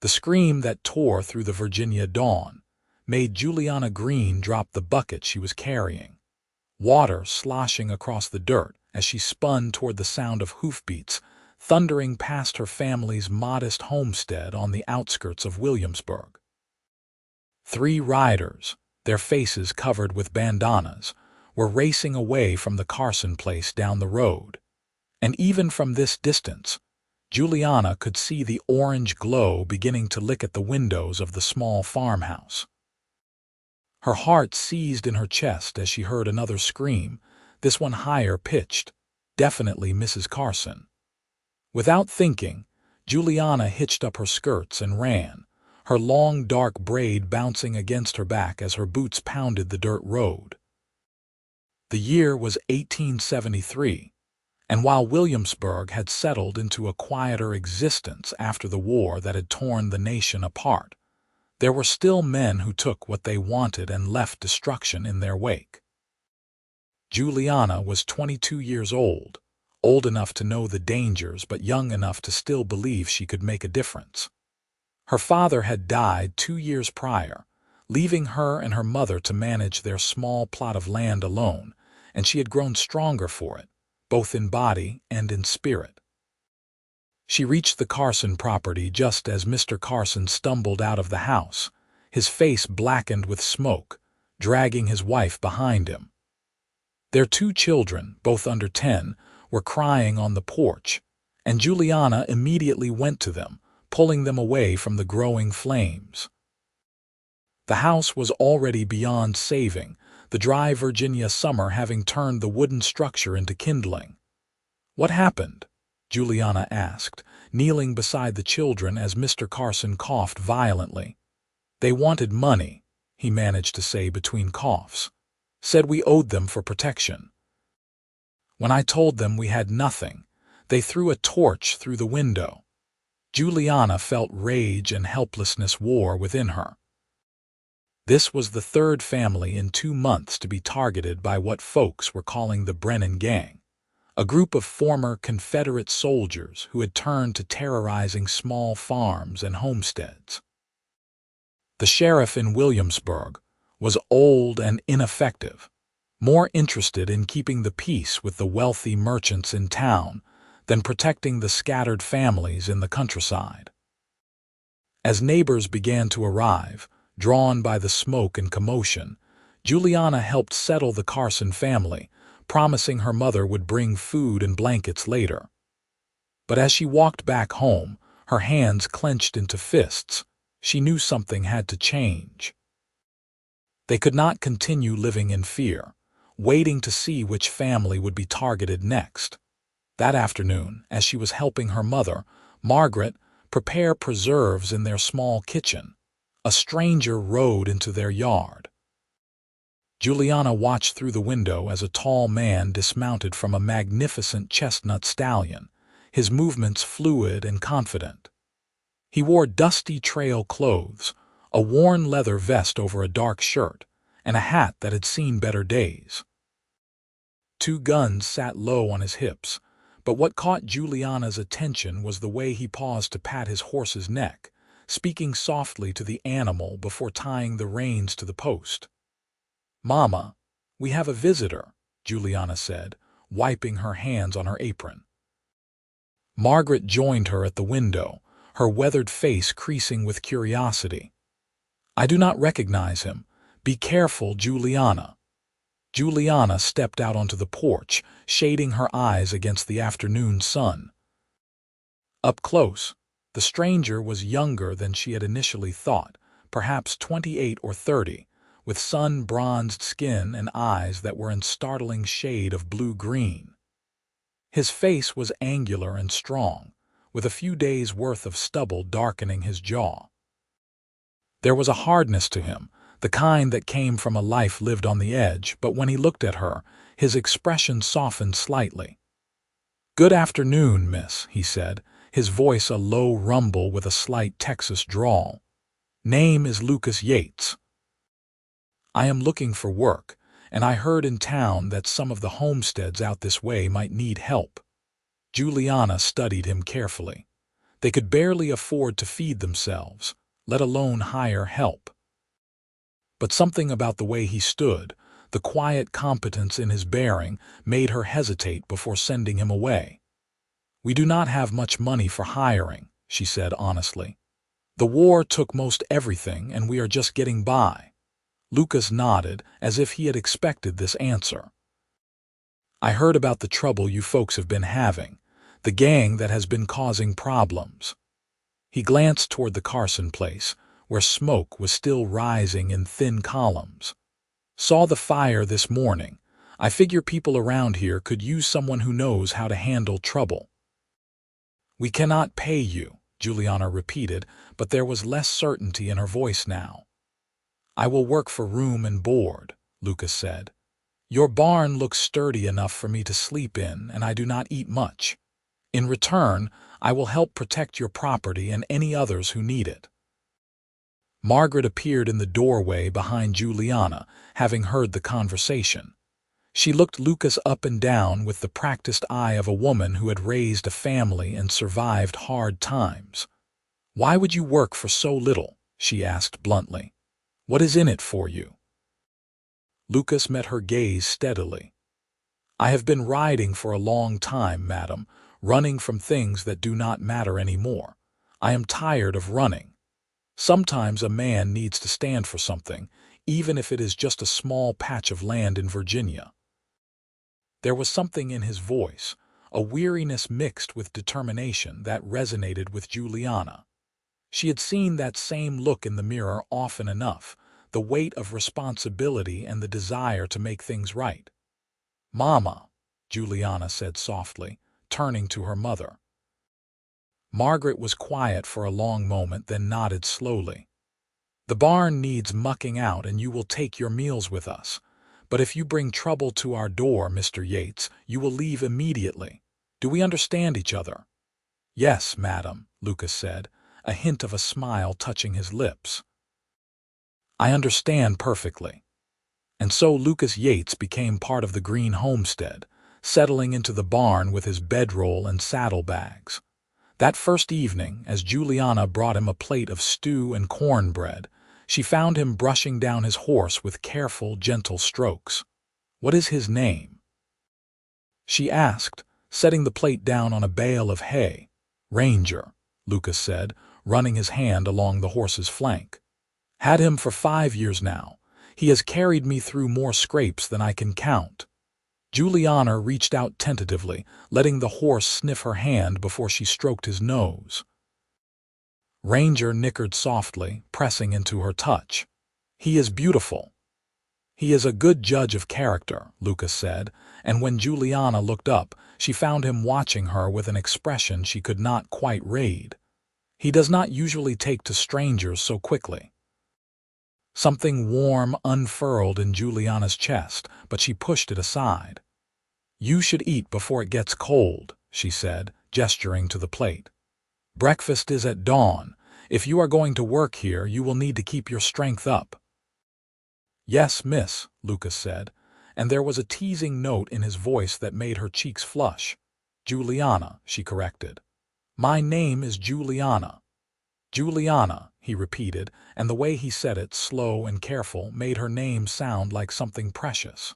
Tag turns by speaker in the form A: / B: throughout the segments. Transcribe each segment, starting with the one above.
A: The scream that tore through the Virginia dawn made Juliana Greene drop the bucket she was carrying, water sloshing across the dirt as she spun toward the sound of hoofbeats thundering past her family's modest homestead on the outskirts of Williamsburg. 3 riders, their faces covered with bandanas, were racing away from the Carson place down the road, and even from this distance, Juliana could see the orange glow beginning to lick at the windows of the small farmhouse. Her heart seized in her chest as she heard another scream, this one higher pitched, definitely Mrs. Carson. Without thinking, Juliana hitched up her skirts and ran, her long dark braid bouncing against her back as her boots pounded the dirt road. The year was 1873, and while Williamsburg had settled into a quieter existence after the war that had torn the nation apart, there were still men who took what they wanted and left destruction in their wake. Juliana was 22 years old enough to know the dangers but young enough to still believe she could make a difference. Her father had died 2 years prior, leaving her and her mother to manage their small plot of land alone, and she had grown stronger for it, both in body and in spirit. She reached the Carson property just as Mr. Carson stumbled out of the house, his face blackened with smoke, dragging his wife behind him. Their 2 children, both under 10, were crying on the porch, and Juliana immediately went to them, pulling them away from the growing flames. The house was already beyond saving, the dry Virginia summer having turned the wooden structure into kindling. "What happened?" Juliana asked, kneeling beside the children as Mr. Carson coughed violently. "They wanted money," he managed to say between coughs. "Said we owed them for protection. When I told them we had nothing, they threw a torch through the window." Juliana felt rage and helplessness war within her. This was the 3rd family in 2 months to be targeted by what folks were calling the Brennan Gang, a group of former Confederate soldiers who had turned to terrorizing small farms and homesteads. The sheriff in Williamsburg was old and ineffective, more interested in keeping the peace with the wealthy merchants in town than protecting the scattered families in the countryside. As neighbors began to arrive, drawn by the smoke and commotion, Juliana helped settle the Carson family, promising her mother would bring food and blankets later. But as she walked back home, her hands clenched into fists, she knew something had to change. They could not continue living in fear, waiting to see which family would be targeted next. That afternoon, as she was helping her mother, Margaret, prepare preserves in their small kitchen, a stranger rode into their yard. Juliana watched through the window as a tall man dismounted from a magnificent chestnut stallion, his movements fluid and confident. He wore dusty trail clothes, a worn leather vest over a dark shirt, and a hat that had seen better days. 2 guns sat low on his hips, but what caught Juliana's attention was the way he paused to pat his horse's neck, speaking softly to the animal before tying the reins to the post. "Mama, we have a visitor," Juliana said, wiping her hands on her apron. Margaret joined her at the window, her weathered face creasing with curiosity. "I do not recognize him. Be careful, Juliana." Juliana stepped out onto the porch, shading her eyes against the afternoon sun. Up close, the stranger was younger than she had initially thought, perhaps 28 or 30, with sun-bronzed skin and eyes that were in startling shade of blue-green. His face was angular and strong, with a few days' worth of stubble darkening his jaw. There was a hardness to him, the kind that came from a life lived on the edge, but when he looked at her, his expression softened slightly. "Good afternoon, miss," he said, his voice a low rumble with a slight Texas drawl. "Name is Lucas Yates. I am looking for work, and I heard in town that some of the homesteads out this way might need help." Juliana studied him carefully. They could barely afford to feed themselves, let alone hire help. But something about the way he stood, the quiet competence in his bearing, made her hesitate before sending him away. "We do not have much money for hiring," she said honestly. "The war took most everything, and we are just getting by." Lucas nodded, as if he had expected this answer. "I heard about the trouble you folks have been having, the gang that has been causing problems." He glanced toward the Carson place, where smoke was still rising in thin columns. "Saw the fire this morning. I figure people around here could use someone who knows how to handle trouble." "We cannot pay you," Juliana repeated, but there was less certainty in her voice now. "I will work for room and board," Lucas said. "Your barn looks sturdy enough for me to sleep in, and I do not eat much. In return, I will help protect your property and any others who need it." Margaret appeared in the doorway behind Juliana, having heard the conversation. She looked Lucas up and down with the practiced eye of a woman who had raised a family and survived hard times. "Why would you work for so little?" she asked bluntly. "What is in it for you?" Lucas met her gaze steadily. "I have been riding for a long time, madam, running from things that do not matter anymore. I am tired of running. Sometimes a man needs to stand for something, even if it is just a small patch of land in Virginia." There was something in his voice, a weariness mixed with determination, that resonated with Juliana. She had seen that same look in the mirror often enough, the weight of responsibility and the desire to make things right. "Mama," Juliana said softly, turning to her mother. Margaret was quiet for a long moment, then nodded slowly. "The barn needs mucking out, and you will take your meals with us. But if you bring trouble to our door, Mr. Yates, you will leave immediately. Do we understand each other?" "Yes, madam," Lucas said, a hint of a smile touching his lips. "I understand perfectly." And so Lucas Yates became part of the Greene homestead, settling into the barn with his bedroll and saddlebags. That first evening, as Juliana brought him a plate of stew and cornbread, she found him brushing down his horse with careful, gentle strokes. "What is his name?" she asked, setting the plate down on a bale of hay. "Ranger," Lucas said, running his hand along the horse's flank. "Had him for 5 years now. He has carried me through more scrapes than I can count." Juliana reached out tentatively, letting the horse sniff her hand before she stroked his nose. Ranger nickered softly, pressing into her touch. "He is beautiful." "He is a good judge of character," Lucas said, and when Juliana looked up, she found him watching her with an expression she could not quite read. "He does not usually take to strangers so quickly." Something warm unfurled in Juliana's chest, but she pushed it aside. "You should eat before it gets cold," she said, gesturing to the plate. "Breakfast is at dawn. If you are going to work here, you will need to keep your strength up." "Yes, miss," Lucas said, and there was a teasing note in his voice that made her cheeks flush. "Juliana," she corrected. "My name is Juliana." "Juliana," he repeated, and the way he said it, slow and careful, made her name sound like something precious.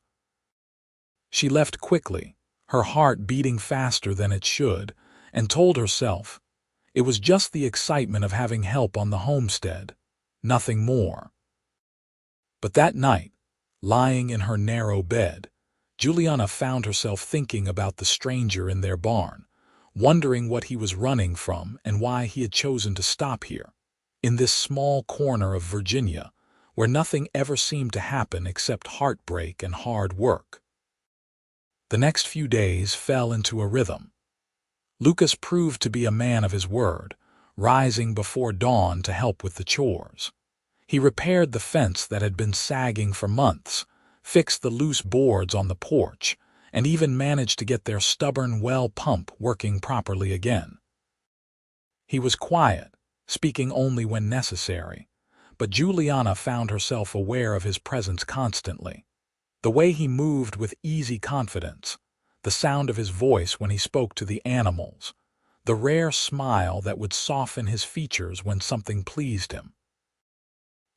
A: She left quickly, her heart beating faster than it should, and told herself it was just the excitement of having help on the homestead, nothing more. But that night, lying in her narrow bed, Juliana found herself thinking about the stranger in their barn, wondering what he was running from and why he had chosen to stop here, in this small corner of Virginia, where nothing ever seemed to happen except heartbreak and hard work. The next few days fell into a rhythm. Lucas proved to be a man of his word, rising before dawn to help with the chores. He repaired the fence that had been sagging for months, fixed the loose boards on the porch, and even managed to get their stubborn well pump working properly again. He was quiet, speaking only when necessary, but Juliana found herself aware of his presence constantly. The way he moved with easy confidence, the sound of his voice when he spoke to the animals, the rare smile that would soften his features when something pleased him.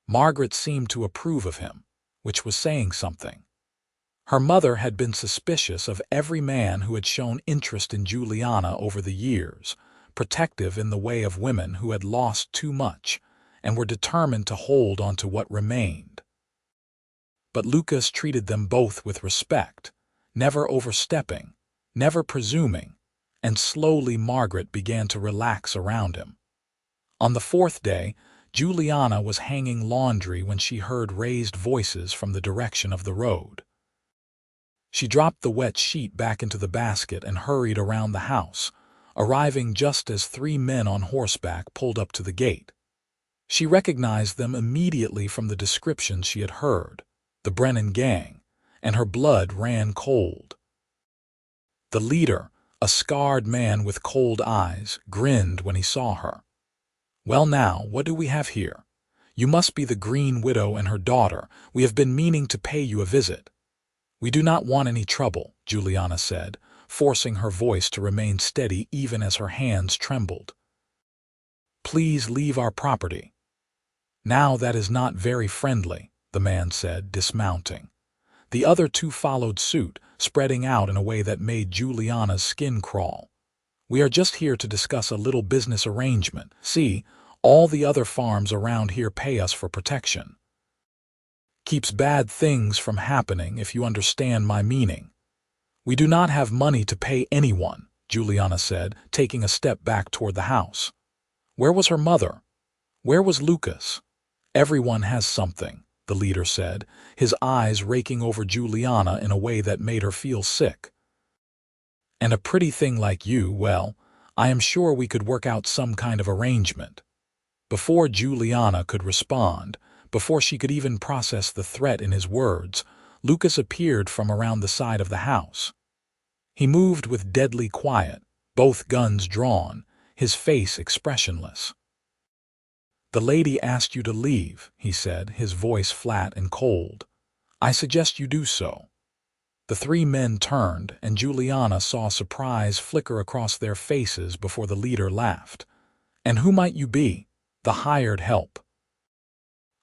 A: Margaret seemed to approve of him, which was saying something. Her mother had been suspicious of every man who had shown interest in Juliana over the years, protective in the way of women who had lost too much and were determined to hold on to what remained. But Lucas treated them both with respect, never overstepping, never presuming, and slowly Margaret began to relax around him. On the fourth day, Juliana was hanging laundry when she heard raised voices from the direction of the road. She dropped the wet sheet back into the basket and hurried around the house, arriving just as 3 men on horseback pulled up to the gate. She recognized them immediately from the descriptions she had heard, the Brennan gang, and her blood ran cold. The leader, a scarred man with cold eyes, grinned when he saw her. "Well now, what do we have here? You must be the Greene widow and her daughter. We have been meaning to pay you a visit." "We do not want any trouble," Juliana said, forcing her voice to remain steady even as her hands trembled. "Please leave our property." "Now that is not very friendly," the man said, dismounting. The other 2 followed suit, spreading out in a way that made Juliana's skin crawl. "We are just here to discuss a little business arrangement. See, all the other farms around here pay us for protection. Keeps bad things from happening, if you understand my meaning." "We do not have money to pay anyone," Juliana said, taking a step back toward the house. Where was her mother? Where was Lucas? "Everyone has something," the leader said, his eyes raking over Juliana in a way that made her feel sick. "And a pretty thing like you, well, I am sure we could work out some kind of arrangement." Before Juliana could respond, before she could even process the threat in his words, Lucas appeared from around the side of the house. He moved with deadly quiet, both guns drawn, his face expressionless. "The lady asked you to leave," he said, his voice flat and cold. "I suggest you do so." The 3 men turned, and Juliana saw surprise flicker across their faces before the leader laughed. "And who might you be?" "The hired help."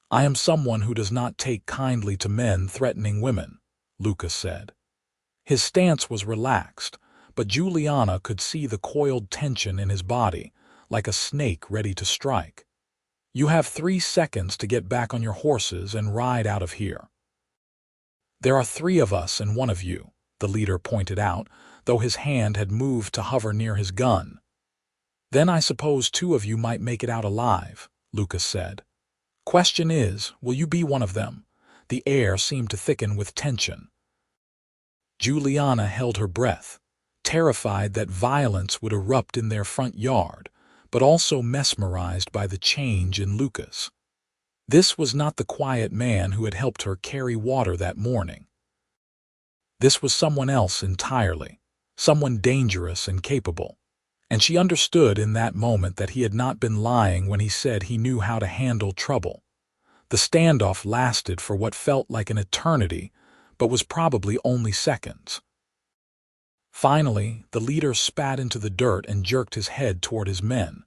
A: "I am someone who does not take kindly to men threatening women," Lucas said. His stance was relaxed, but Juliana could see the coiled tension in his body, like a snake ready to strike. "You have 3 seconds to get back on your horses and ride out of here." "There are 3 of us and 1 of you," the leader pointed out, though his hand had moved to hover near his gun. "Then I suppose 2 of you might make it out alive," Lucas said. "Question is, will you be one of them?" The air seemed to thicken with tension. Juliana held her breath, terrified that violence would erupt in their front yard, but also mesmerized by the change in Lucas. This was not the quiet man who had helped her carry water that morning. This was someone else entirely, someone dangerous and capable. And she understood in that moment that he had not been lying when he said he knew how to handle trouble. The standoff lasted for what felt like an eternity, but was probably only seconds. Finally, the leader spat into the dirt and jerked his head toward his men.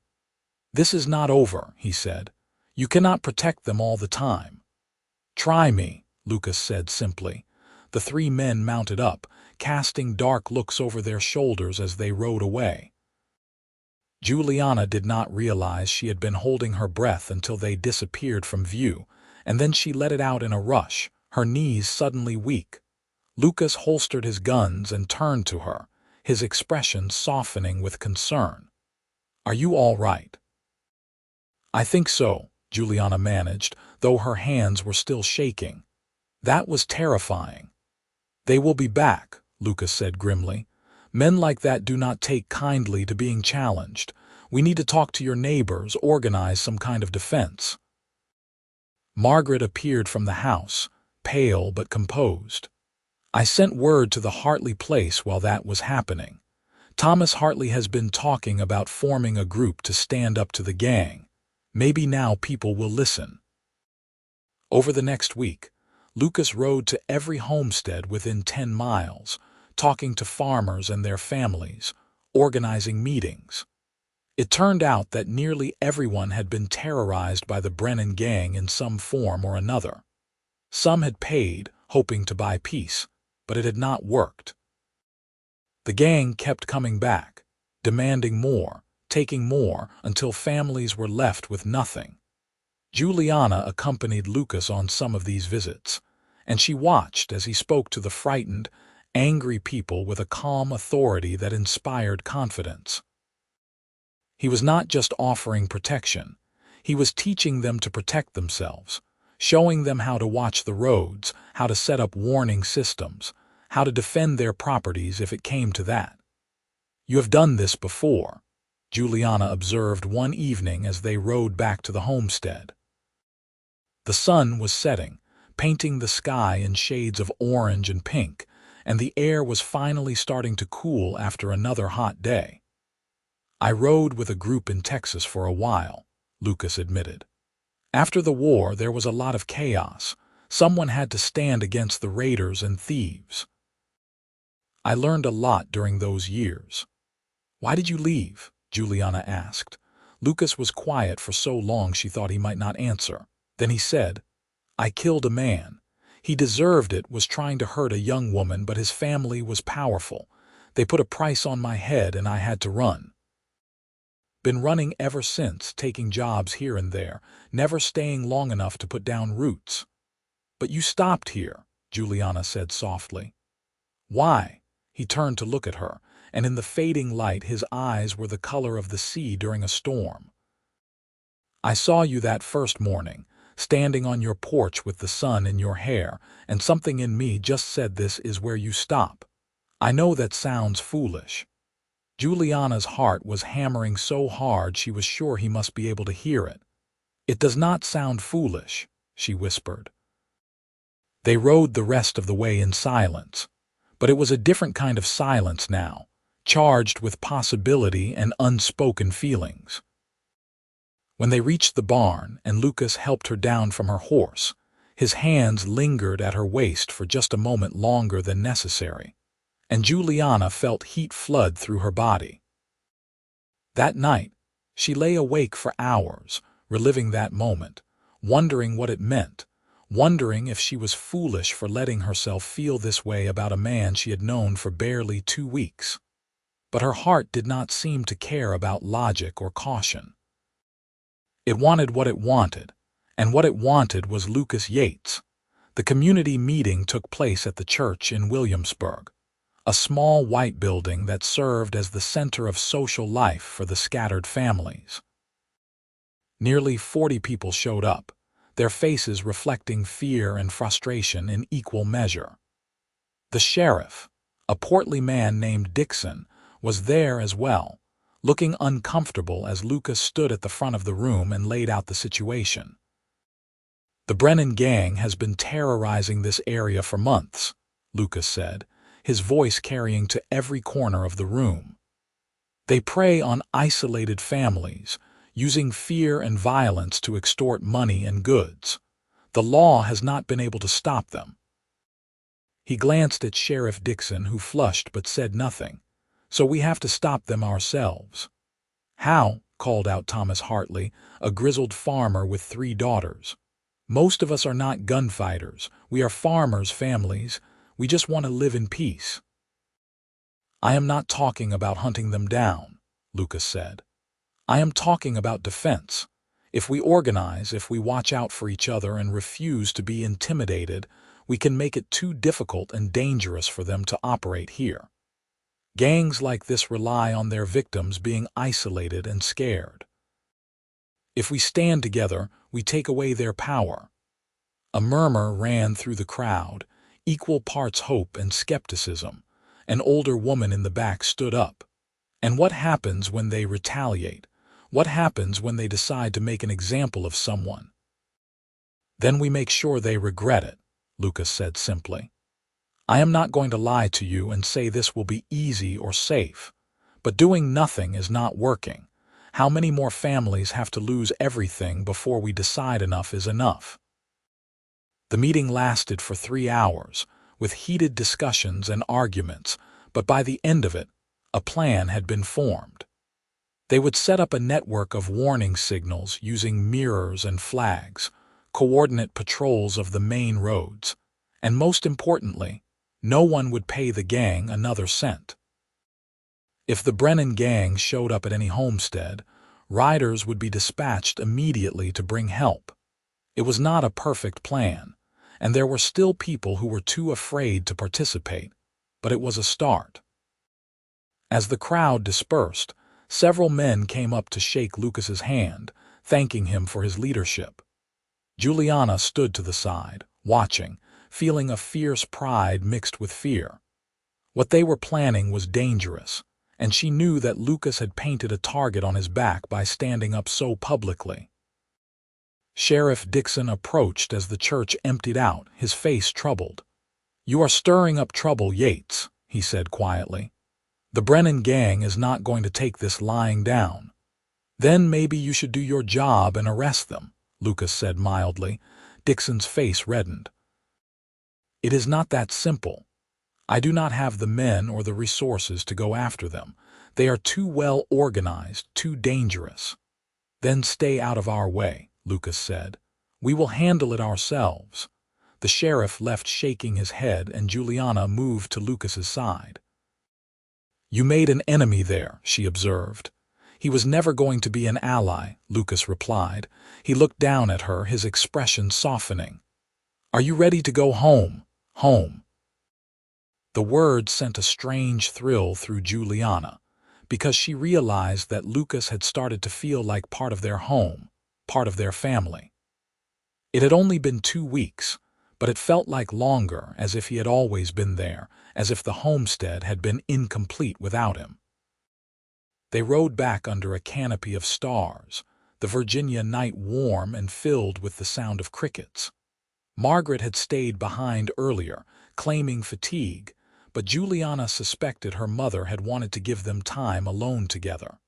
A: "This is not over," he said. "You cannot protect them all the time." "Try me," Lucas said simply. The 3 men mounted up, casting dark looks over their shoulders as they rode away. Juliana did not realize she had been holding her breath until they disappeared from view, and then she let it out in a rush, her knees suddenly weak. Lucas holstered his guns and turned to her, his expression softening with concern. "Are you all right?" "I think so," Juliana managed, though her hands were still shaking. "That was terrifying." "They will be back," Lucas said grimly. "Men like that do not take kindly to being challenged. We need to talk to your neighbors, organize some kind of defense." Margaret appeared from the house, pale but composed. "I sent word to the Hartley place while that was happening. Thomas Hartley has been talking about forming a group to stand up to the gang. Maybe now people will listen." Over the next week, Lucas rode to every homestead within 10 miles, talking to farmers and their families, organizing meetings. It turned out that nearly everyone had been terrorized by the Brennan gang in some form or another. Some had paid, hoping to buy peace, but it had not worked. The gang kept coming back, demanding more, taking more, until families were left with nothing. Juliana accompanied Lucas on some of these visits, and she watched as he spoke to the frightened, angry people with a calm authority that inspired confidence. He was not just offering protection, he was teaching them to protect themselves, showing them how to watch the roads, how to set up warning systems, how to defend their properties if it came to that. "You have done this before," Juliana observed one evening as they rode back to the homestead. The sun was setting, painting the sky in shades of orange and pink, and the air was finally starting to cool after another hot day. "I rode with a group in Texas for a while," Lucas admitted. "After the war, there was a lot of chaos. Someone had to stand against the raiders and thieves. I learned a lot during those years." "Why did you leave?" Juliana asked. Lucas was quiet for so long she thought he might not answer. Then he said, "I killed a man. He deserved it, was trying to hurt a young woman, but his family was powerful. They put a price on my head and I had to run. Been running ever since, taking jobs here and there, never staying long enough to put down roots." "But you stopped here," Juliana said softly. "Why?" He turned to look at her, and in the fading light his eyes were the color of the sea during a storm. "I saw you that first morning, standing on your porch with the sun in your hair, and something in me just said this is where you stop. I know that sounds foolish." Juliana's heart was hammering so hard she was sure he must be able to hear it. "It does not sound foolish," she whispered. They rode the rest of the way in silence, but it was a different kind of silence now, charged with possibility and unspoken feelings. When they reached the barn and Lucas helped her down from her horse, his hands lingered at her waist for just a moment longer than necessary, and Juliana felt heat flood through her body. That night, she lay awake for hours, reliving that moment, wondering what it meant, wondering if she was foolish for letting herself feel this way about a man she had known for barely 2 weeks. But her heart did not seem to care about logic or caution. It wanted what it wanted, and what it wanted was Lucas Yates. The community meeting took place at the church in Williamsburg, a small white building that served as the center of social life for the scattered families. Nearly 40 people showed up, their faces reflecting fear and frustration in equal measure. The sheriff, a portly man named Dixon, was there as well, looking uncomfortable as Lucas stood at the front of the room and laid out the situation. "The Brennan gang has been terrorizing this area for months," Lucas said, his voice carrying to every corner of the room. "They prey on isolated families, using fear and violence to extort money and goods. The law has not been able to stop them." He glanced at Sheriff Dixon, who flushed but said nothing. "So we have to stop them ourselves." "How?" called out Thomas Hartley, a grizzled farmer with 3 daughters. "Most of us are not gunfighters. We are farmers' families. We just want to live in peace." "I am not talking about hunting them down," Lucas said. "I am talking about defense. If we organize, if we watch out for each other and refuse to be intimidated, we can make it too difficult and dangerous for them to operate here. Gangs like this rely on their victims being isolated and scared. If we stand together, we take away their power." A murmur ran through the crowd, equal parts hope and skepticism. An older woman in the back stood up. "And what happens when they retaliate? What happens when they decide to make an example of someone?" "Then we make sure they regret it," Lucas said simply. "I am not going to lie to you and say this will be easy or safe, but doing nothing is not working. How many more families have to lose everything before we decide enough is enough?" The meeting lasted for 3 hours, with heated discussions and arguments, but by the end of it, a plan had been formed. They would set up a network of warning signals using mirrors and flags, coordinate patrols of the main roads, and most importantly, no one would pay the gang another cent. If the Brennan gang showed up at any homestead, riders would be dispatched immediately to bring help. It was not a perfect plan, and there were still people who were too afraid to participate, but it was a start. As the crowd dispersed, several men came up to shake Lucas's hand, thanking him for his leadership. Juliana stood to the side, watching, feeling a fierce pride mixed with fear. What they were planning was dangerous, and she knew that Lucas had painted a target on his back by standing up so publicly. Sheriff Dixon approached as the church emptied out, his face troubled. "You are stirring up trouble, Yates," he said quietly. "The Brennan gang is not going to take this lying down." "Then maybe you should do your job and arrest them," Lucas said mildly. Dixon's face reddened. "It is not that simple. I do not have the men or the resources to go after them. They are too well organized, too dangerous." "Then stay out of our way," Lucas said. "We will handle it ourselves." The sheriff left shaking his head, and Juliana moved to Lucas's side. "You made an enemy there," she observed. "He was never going to be an ally," Lucas replied. He looked down at her, his expression softening. "Are you ready to go home? Home." The word sent a strange thrill through Juliana, because she realized that Lucas had started to feel like part of their home, part of their family. It had only been 2 weeks, but it felt like longer, as if he had always been there, as if the homestead had been incomplete without him. They rode back under a canopy of stars, the Virginia night warm and filled with the sound of crickets. Margaret had stayed behind earlier, claiming fatigue, but Juliana suspected her mother had wanted to give them time alone together.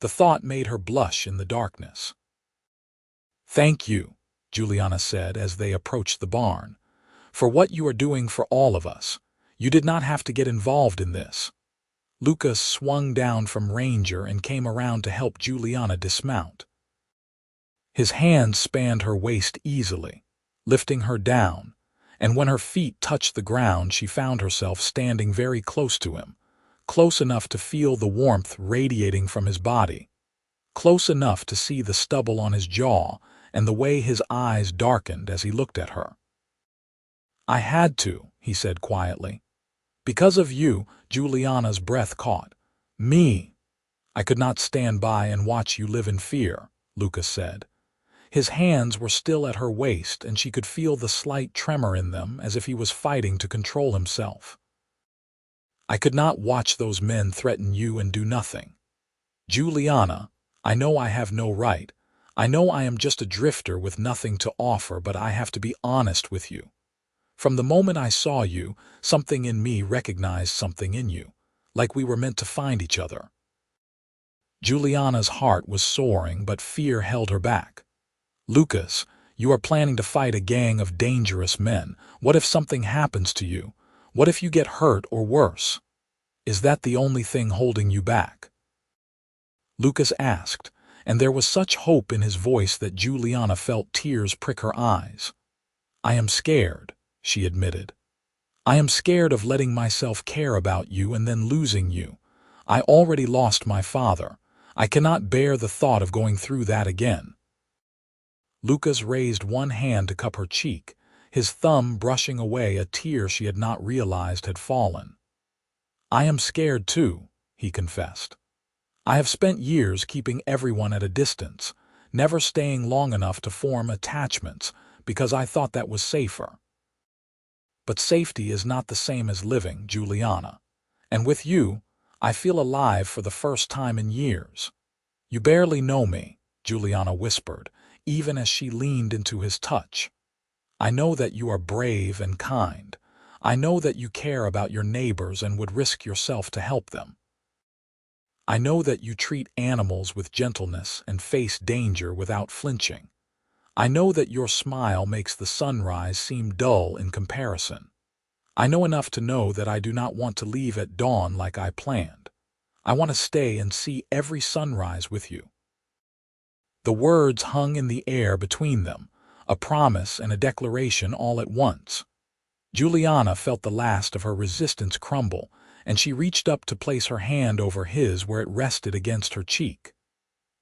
A: The thought made her blush in the darkness. "Thank you," Juliana said as they approached the barn, "for what you are doing for all of us. You did not have to get involved in this." Lucas swung down from Ranger and came around to help Juliana dismount. His hands spanned her waist easily, lifting her down, and when her feet touched the ground, she found herself standing very close to him, close enough to feel the warmth radiating from his body, close enough to see the stubble on his jaw and the way his eyes darkened as he looked at her. "I had to," he said quietly. "Because of you," Juliana's breath caught. "Me." "I could not stand by and watch you live in fear," Lucas said. His hands were still at her waist, and she could feel the slight tremor in them, as if he was fighting to control himself. "I could not watch those men threaten you and do nothing. Juliana, I know I have no right. I know I am just a drifter with nothing to offer, but I have to be honest with you. From the moment I saw you, something in me recognized something in you, like we were meant to find each other." Juliana's heart was soaring, but fear held her back. "Lucas, you are planning to fight a gang of dangerous men. What if something happens to you? What if you get hurt or worse? Is that the only thing holding you back?" Lucas asked, and there was such hope in his voice that Juliana felt tears prick her eyes. "I am scared," she admitted. "I am scared of letting myself care about you and then losing you. I already lost my father. I cannot bear the thought of going through that again." Lucas raised one hand to cup her cheek, his thumb brushing away a tear she had not realized had fallen. "I am scared too," he confessed. "I have spent years keeping everyone at a distance, never staying long enough to form attachments because I thought that was safer. But safety is not the same as living, Juliana. And with you, I feel alive for the first time in years." "You barely know me," Juliana whispered, even as she leaned into his touch. "I know that you are brave and kind. I know that you care about your neighbors and would risk yourself to help them. I know that you treat animals with gentleness and face danger without flinching. I know that your smile makes the sunrise seem dull in comparison. I know enough to know that I do not want to leave at dawn like I planned. I want to stay and see every sunrise with you." The words hung in the air between them, a promise and a declaration all at once. Juliana felt the last of her resistance crumble, and she reached up to place her hand over his where it rested against her cheek.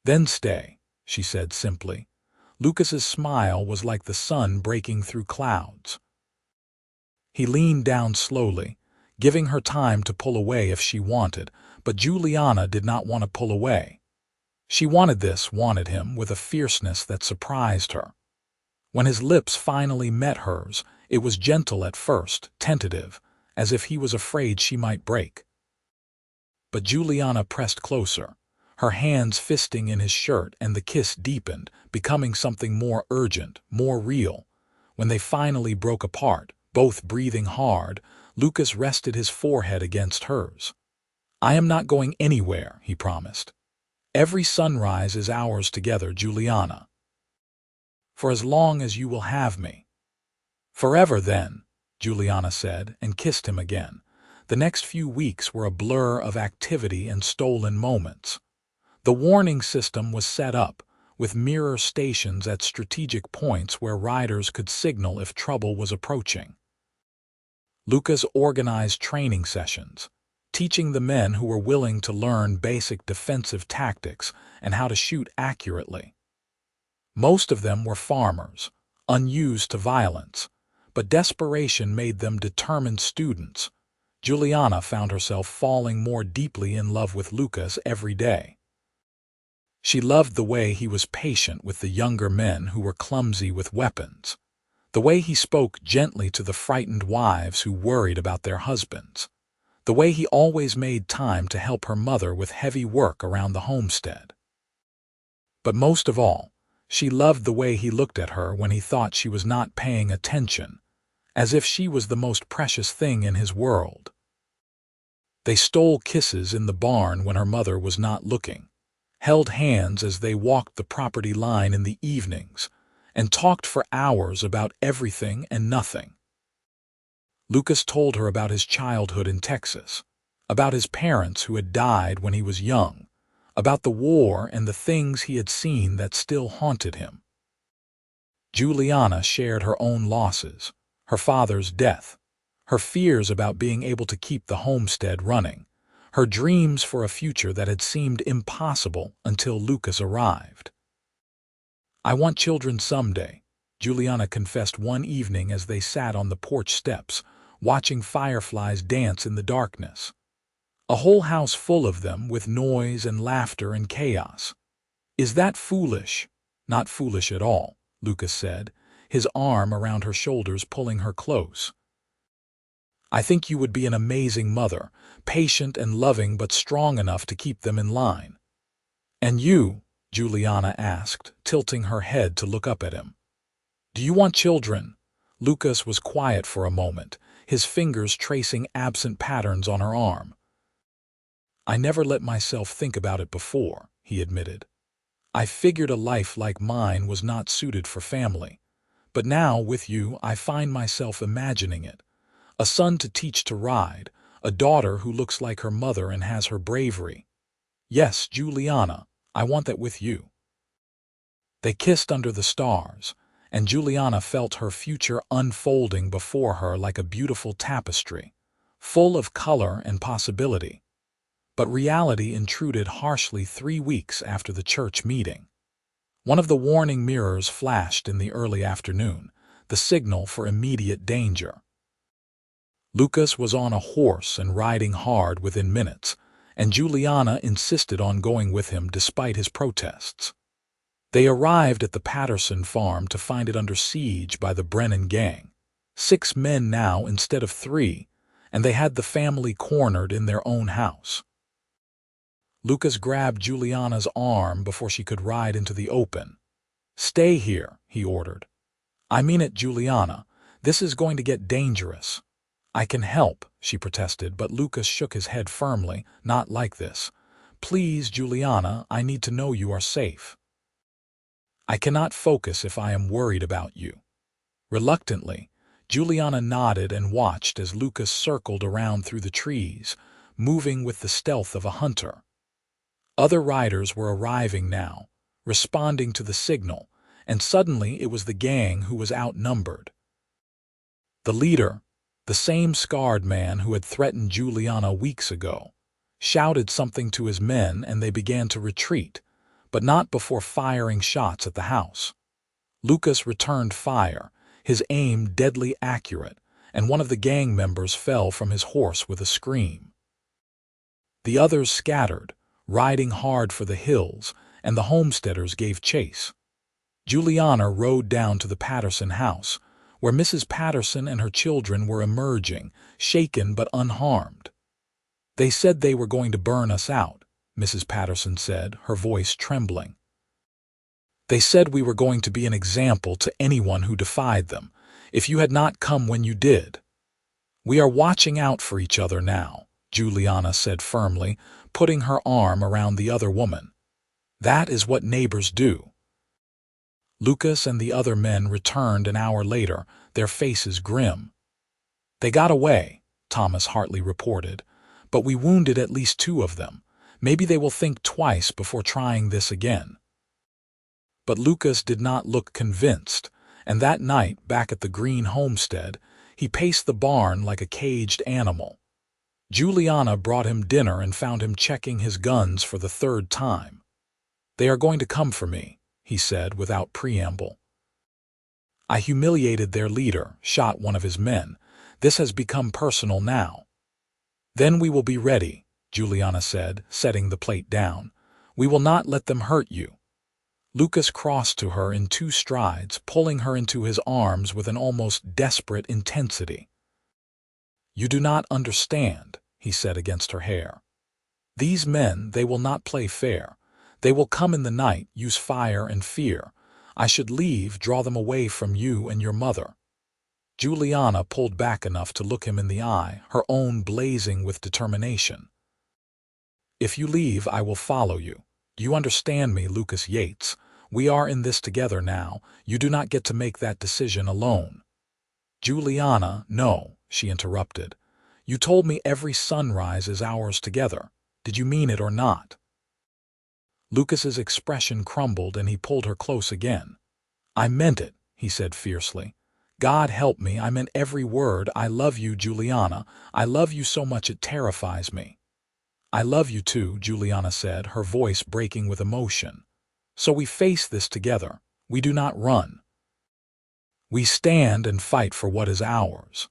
A: "Then stay," she said simply. Lucas's smile was like the sun breaking through clouds. He leaned down slowly, giving her time to pull away if she wanted, but Juliana did not want to pull away. She wanted him with a fierceness that surprised her. When his lips finally met hers, it was gentle at first, tentative, as if he was afraid she might break. But Juliana pressed closer, her hands fisting in his shirt, and the kiss deepened, becoming something more urgent, more real. When they finally broke apart, both breathing hard, Lucas rested his forehead against hers. "I am not going anywhere," he promised. "Every sunrise is ours together, Juliana. For as long as you will have me." "Forever, then," Juliana said, and kissed him again. The next few weeks were a blur of activity and stolen moments. The warning system was set up, with mirror stations at strategic points where riders could signal if trouble was approaching. Lucas organized training sessions, teaching the men who were willing to learn basic defensive tactics and how to shoot accurately. Most of them were farmers, unused to violence, but desperation made them determined students. Juliana found herself falling more deeply in love with Lucas every day. She loved the way he was patient with the younger men who were clumsy with weapons, the way he spoke gently to the frightened wives who worried about their husbands, the way he always made time to help her mother with heavy work around the homestead. But most of all, she loved the way he looked at her when he thought she was not paying attention, as if she was the most precious thing in his world. They stole kisses in the barn when her mother was not looking, held hands as they walked the property line in the evenings, and talked for hours about everything and nothing. Lucas told her about his childhood in Texas, about his parents who had died when he was young, about the war and the things he had seen that still haunted him. Juliana shared her own losses, her father's death, her fears about being able to keep the homestead running, her dreams for a future that had seemed impossible until Lucas arrived. "I want children someday," Juliana confessed one evening as they sat on the porch steps, watching fireflies dance in the darkness. A whole house full of them, with noise and laughter and chaos. "Is that foolish?" "Not foolish at all," Lucas said, his arm around her shoulders, pulling her close. "I think you would be an amazing mother, patient and loving but strong enough to keep them in line." "And you?" Juliana asked, tilting her head to look up at him. "Do you want children?" Lucas was quiet for a moment, his fingers tracing absent patterns on her arm. "I never let myself think about it before," he admitted. "I figured a life like mine was not suited for family. But now, with you, I find myself imagining it. A son to teach to ride, a daughter who looks like her mother and has her bravery. Yes, Juliana, I want that with you." They kissed under the stars, and Juliana felt her future unfolding before her like a beautiful tapestry, full of color and possibility. But reality intruded harshly 3 weeks after the church meeting. One of the warning mirrors flashed in the early afternoon, the signal for immediate danger. Lucas was on a horse and riding hard within minutes, and Juliana insisted on going with him despite his protests. They arrived at the Patterson farm to find it under siege by the Brennan gang. 6 men now instead of 3, and they had the family cornered in their own house. Lucas grabbed Juliana's arm before she could ride into the open. "Stay here," he ordered. "I mean it, Juliana. This is going to get dangerous." "I can help," she protested, but Lucas shook his head firmly. "Not like this. Please, Juliana, I need to know you are safe. I cannot focus if I am worried about you." Reluctantly, Juliana nodded and watched as Lucas circled around through the trees, moving with the stealth of a hunter. Other riders were arriving now, responding to the signal, and suddenly it was the gang who was outnumbered. The leader, the same scarred man who had threatened Juliana weeks ago, shouted something to his men and they began to retreat, but not before firing shots at the house. Lucas returned fire, his aim deadly accurate, and one of the gang members fell from his horse with a scream. The others scattered, riding hard for the hills, and the homesteaders gave chase. Juliana rode down to the Patterson house, where Mrs. Patterson and her children were emerging, shaken but unharmed. "They said they were going to burn us out," Mrs. Patterson said, her voice trembling. "They said we were going to be an example to anyone who defied them, if you had not come when you did. We are watching out for each other now," Juliana said firmly, putting her arm around the other woman. "That is what neighbors do." Lucas and the other men returned an hour later, their faces grim. "They got away," Thomas Hartley reported, "but we wounded at least 2 of them. Maybe they will think twice before trying this again." But Lucas did not look convinced, and that night, back at the Greene homestead, he paced the barn like a caged animal. Juliana brought him dinner and found him checking his guns for the 3rd time. "They are going to come for me," he said without preamble. "I humiliated their leader, shot one of his men. This has become personal now." "Then we will be ready," Juliana said, setting the plate down. "We will not let them hurt you." Lucas crossed to her in 2 strides, pulling her into his arms with an almost desperate intensity. "You do not understand," he said against her hair. "These men, they will not play fair. They will come in the night, use fire and fear. I should leave, draw them away from you and your mother." Juliana pulled back enough to look him in the eye, her own blazing with determination. "If you leave, I will follow you. Do you understand me, Lucas Yates? We are in this together now. You do not get to make that decision alone." "Juliana, no," she interrupted. "You told me every sunrise is ours together. Did you mean it or not?" Lucas's expression crumbled and he pulled her close again. "I meant it," he said fiercely. "God help me, I meant every word. I love you, Juliana. I love you so much it terrifies me." "I love you too," Juliana said, her voice breaking with emotion. "So we face this together. We do not run. We stand and fight for what is ours."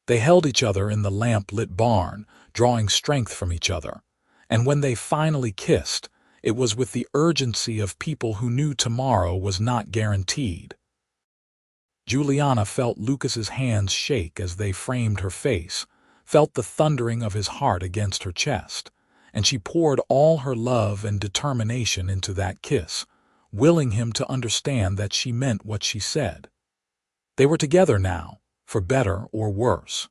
A: They held each other in the lamp-lit barn, drawing strength from each other, and when they finally kissed, it was with the urgency of people who knew tomorrow was not guaranteed. Juliana felt Lucas's hands shake as they framed her face, felt the thundering of his heart against her chest, and she poured all her love and determination into that kiss, willing him to understand that she meant what she said. They were together now, for better or worse.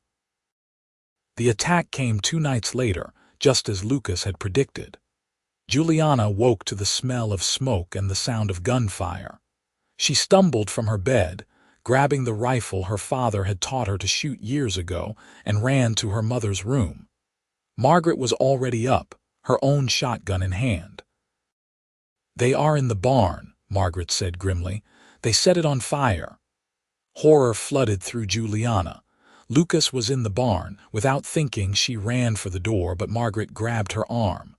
A: The attack came 2 nights later, just as Lucas had predicted. Juliana woke to the smell of smoke and the sound of gunfire. She stumbled from her bed, grabbing the rifle her father had taught her to shoot years ago, and ran to her mother's room. Margaret was already up, her own shotgun in hand. "They are in the barn," Margaret said grimly. "They set it on fire." Horror flooded through Juliana. Lucas was in the barn. Without thinking, she ran for the door, but Margaret grabbed her arm.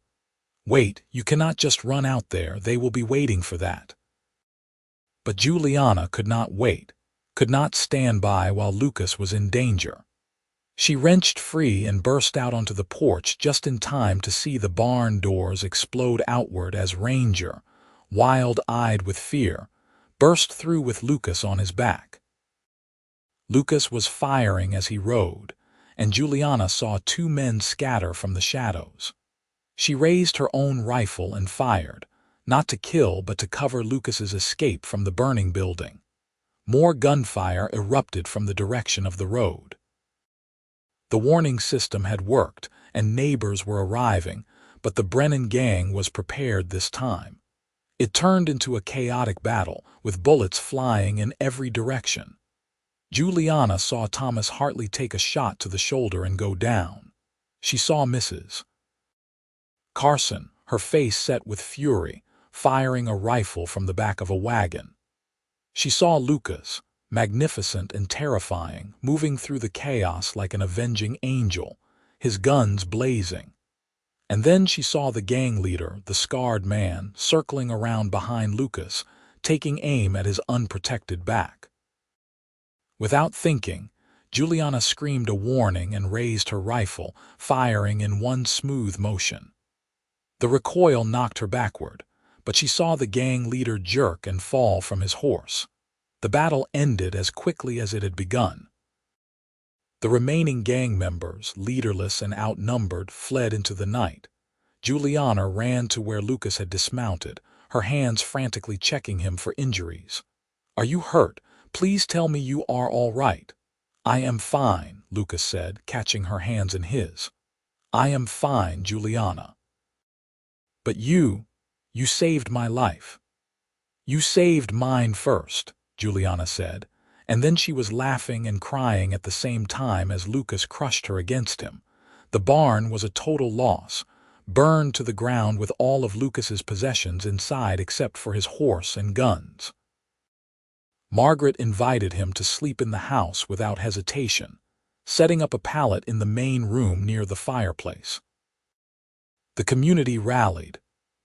A: "Wait, you cannot just run out there. They will be waiting for that." But Juliana could not wait, could not stand by while Lucas was in danger. She wrenched free and burst out onto the porch just in time to see the barn doors explode outward as Ranger, wild-eyed with fear, burst through with Lucas on his back. Lucas was firing as he rode, and Juliana saw 2 men scatter from the shadows. She raised her own rifle and fired, not to kill but to cover Lucas's escape from the burning building. More gunfire erupted from the direction of the road. The warning system had worked, and neighbors were arriving, but the Brennan gang was prepared this time. It turned into a chaotic battle, with bullets flying in every direction. Juliana saw Thomas Hartley take a shot to the shoulder and go down. She saw Mrs. Carson, her face set with fury, firing a rifle from the back of a wagon. She saw Lucas, magnificent and terrifying, moving through the chaos like an avenging angel, his guns blazing. And then she saw the gang leader, the scarred man, circling around behind Lucas, taking aim at his unprotected back. Without thinking, Juliana screamed a warning and raised her rifle, firing in one smooth motion. The recoil knocked her backward, but she saw the gang leader jerk and fall from his horse. The battle ended as quickly as it had begun. The remaining gang members, leaderless and outnumbered, fled into the night. Juliana ran to where Lucas had dismounted, her hands frantically checking him for injuries. "Are you hurt? Please tell me you are all right." "I am fine," Lucas said, catching her hands in his. "I am fine, Juliana." "But you saved my life." "You saved mine first," Juliana said, and then she was laughing and crying at the same time as Lucas crushed her against him. The barn was a total loss, burned to the ground with all of Lucas's possessions inside except for his horse and guns. Margaret invited him to sleep in the house without hesitation, setting up a pallet in the main room near the fireplace. The community rallied,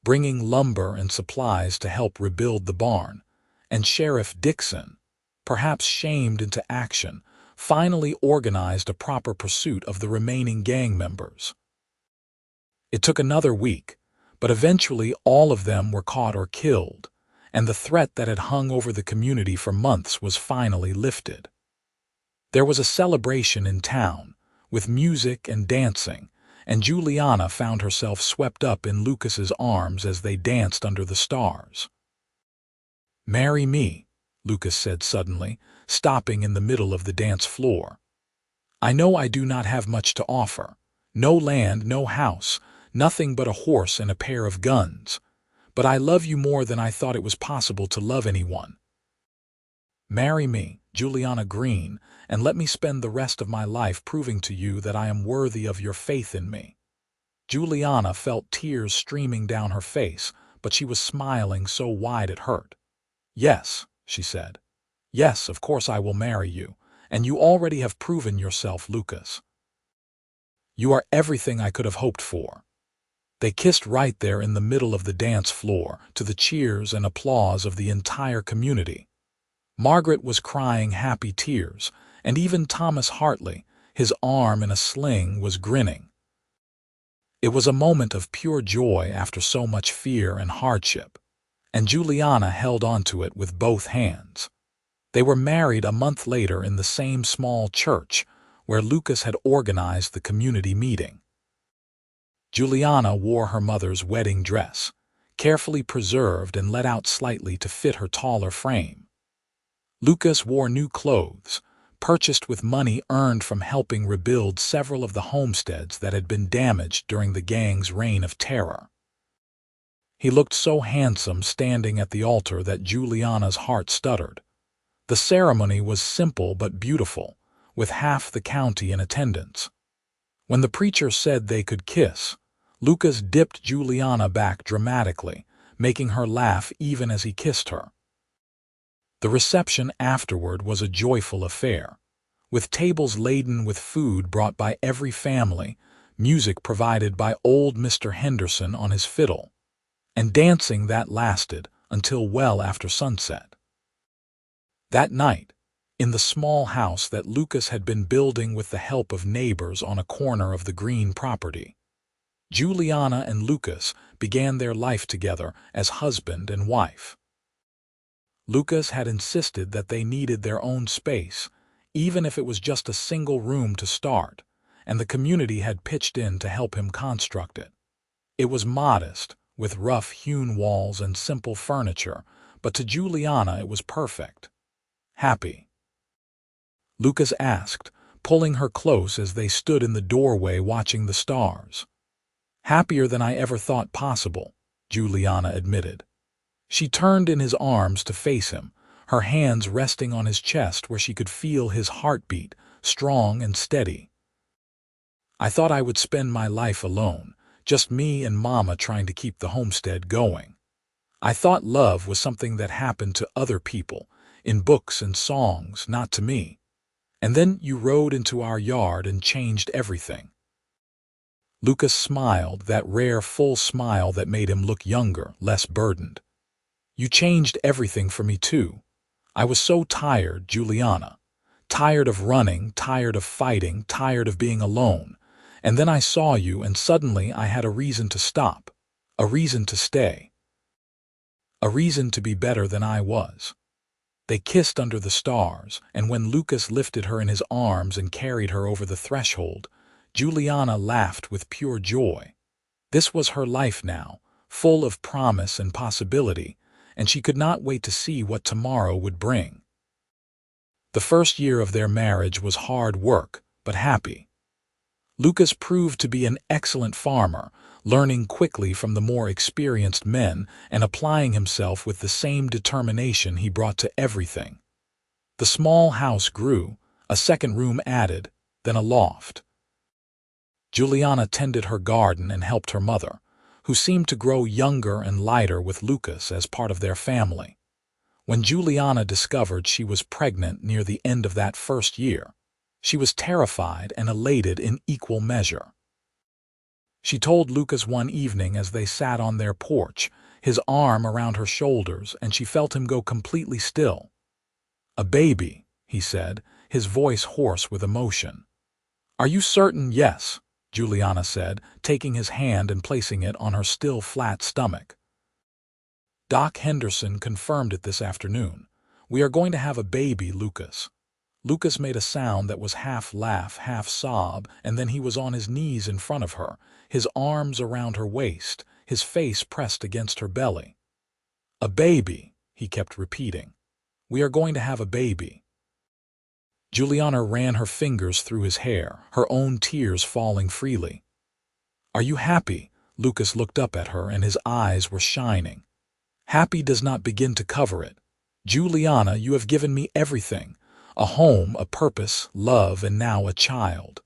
A: bringing lumber and supplies to help rebuild the barn, and Sheriff Dixon, perhaps shamed into action, finally organized a proper pursuit of the remaining gang members. It took another week, but eventually all of them were caught or killed, and the threat that had hung over the community for months was finally lifted. There was a celebration in town, with music and dancing, and Juliana found herself swept up in Lucas's arms as they danced under the stars. "Marry me," Lucas said suddenly, stopping in the middle of the dance floor. "I know I do not have much to offer. No land, no house, nothing but a horse and a pair of guns. But I love you more than I thought it was possible to love anyone. Marry me, Juliana Greene, and let me spend the rest of my life proving to you that I am worthy of your faith in me." Juliana felt tears streaming down her face, but she was smiling so wide it hurt. "Yes," she said. "Yes, of course I will marry you, and you already have proven yourself, Lucas. You are everything I could have hoped for." They kissed right there in the middle of the dance floor, to the cheers and applause of the entire community. Margaret was crying happy tears, and even Thomas Hartley, his arm in a sling, was grinning. It was a moment of pure joy after so much fear and hardship, and Juliana held onto it with both hands. They were married a month later in the same small church where Lucas had organized the community meeting. Juliana wore her mother's wedding dress, carefully preserved and let out slightly to fit her taller frame. Lucas wore new clothes, purchased with money earned from helping rebuild several of the homesteads that had been damaged during the gang's reign of terror. He looked so handsome standing at the altar that Juliana's heart stuttered. The ceremony was simple but beautiful, with half the county in attendance. When the preacher said they could kiss, Lucas dipped Juliana back dramatically, making her laugh even as he kissed her. The reception afterward was a joyful affair, with tables laden with food brought by every family, music provided by old Mr. Henderson on his fiddle, and dancing that lasted until well after sunset. That night, in the small house that Lucas had been building with the help of neighbors on a corner of the Greene property, Juliana and Lucas began their life together as husband and wife. Lucas had insisted that they needed their own space, even if it was just a single room to start, and the community had pitched in to help him construct it. It was modest, with rough-hewn walls and simple furniture, but to Juliana it was perfect. "Happy?" Lucas asked, pulling her close as they stood in the doorway watching the stars. "Happier than I ever thought possible," Juliana admitted. She turned in his arms to face him, her hands resting on his chest where she could feel his heartbeat, strong and steady. I thought I would spend my life alone, just me and Mama trying to keep the homestead going. I thought love was something that happened to other people, in books and songs, not to me. And then you rode into our yard and changed everything." Lucas smiled, that rare, full smile that made him look younger, less burdened. "You changed everything for me, too. I was so tired, Juliana. Tired of running, tired of fighting, tired of being alone. And then I saw you, and suddenly I had a reason to stop, a reason to stay, a reason to be better than I was." They kissed under the stars, and when Lucas lifted her in his arms and carried her over the threshold, Juliana laughed with pure joy. This was her life now, full of promise and possibility, and she could not wait to see what tomorrow would bring. The first year of their marriage was hard work, but happy. Lucas proved to be an excellent farmer, learning quickly from the more experienced men and applying himself with the same determination he brought to everything. The small house grew, a second room added, then a loft. Juliana tended her garden and helped her mother, who seemed to grow younger and lighter with Lucas as part of their family. When Juliana discovered she was pregnant near the end of that first year, she was terrified and elated in equal measure. She told Lucas one evening as they sat on their porch, his arm around her shoulders, and she felt him go completely still. "A baby," he said, his voice hoarse with emotion. "Are you certain?" "Yes," Juliana said, taking his hand and placing it on her still flat stomach. "Doc Henderson confirmed it this afternoon. We are going to have a baby, Lucas." Lucas made a sound that was half laugh, half sob, and then he was on his knees in front of her, his arms around her waist, his face pressed against her belly. "A baby," he kept repeating. "We are going to have a baby." Juliana ran her fingers through his hair, her own tears falling freely. "Are you happy?" Lucas looked up at her, and his eyes were shining. "Happy does not begin to cover it. Juliana, you have given me everything. A home, a purpose, love, and now a child.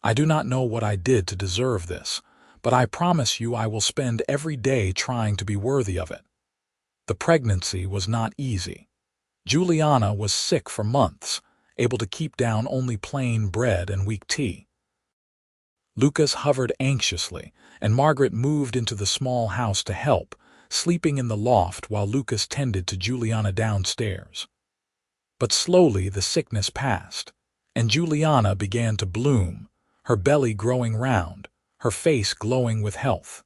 A: I do not know what I did to deserve this, but I promise you I will spend every day trying to be worthy of it." The pregnancy was not easy. Juliana was sick for months, able to keep down only plain bread and weak tea. Lucas hovered anxiously, and Margaret moved into the small house to help, sleeping in the loft while Lucas tended to Juliana downstairs. But slowly the sickness passed, and Juliana began to bloom, her belly growing round, her face glowing with health.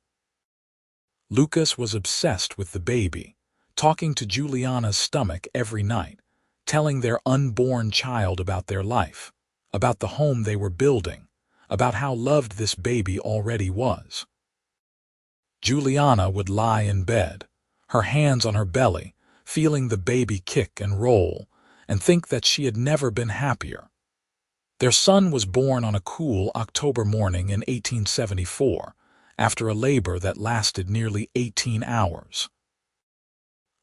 A: Lucas was obsessed with the baby, talking to Juliana's stomach every night, telling their unborn child about their life, about the home they were building, about how loved this baby already was. Juliana would lie in bed, her hands on her belly, feeling the baby kick and roll, and think that she had never been happier. Their son was born on a cool October morning in 1874, after a labor that lasted nearly 18 hours.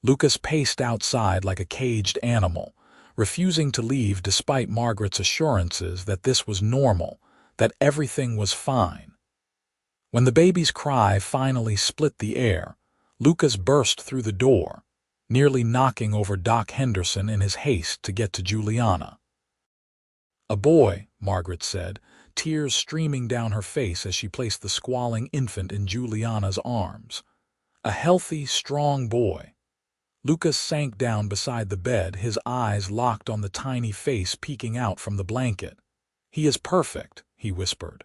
A: Lucas paced outside like a caged animal, refusing to leave despite Margaret's assurances that this was normal, that everything was fine. When the baby's cry finally split the air, Lucas burst through the door, nearly knocking over Doc Henderson in his haste to get to Juliana. "A boy," Margaret said, tears streaming down her face as she placed the squalling infant in Juliana's arms. "A healthy, strong boy." Lucas sank down beside the bed, his eyes locked on the tiny face peeking out from the blanket. "He is perfect," he whispered.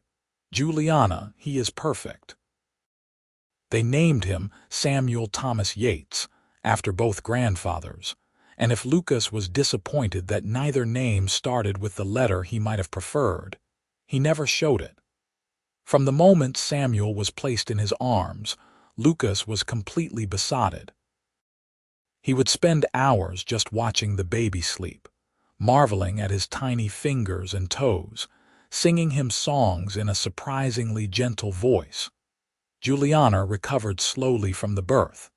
A: "Juliana, he is perfect." They named him Samuel Thomas Yates, after both grandfathers, and if Lucas was disappointed that neither name started with the letter he might have preferred, he never showed it. From the moment Samuel was placed in his arms, Lucas was completely besotted. He would spend hours just watching the baby sleep, marveling at his tiny fingers and toes, singing him songs in a surprisingly gentle voice. Juliana recovered slowly from the birth,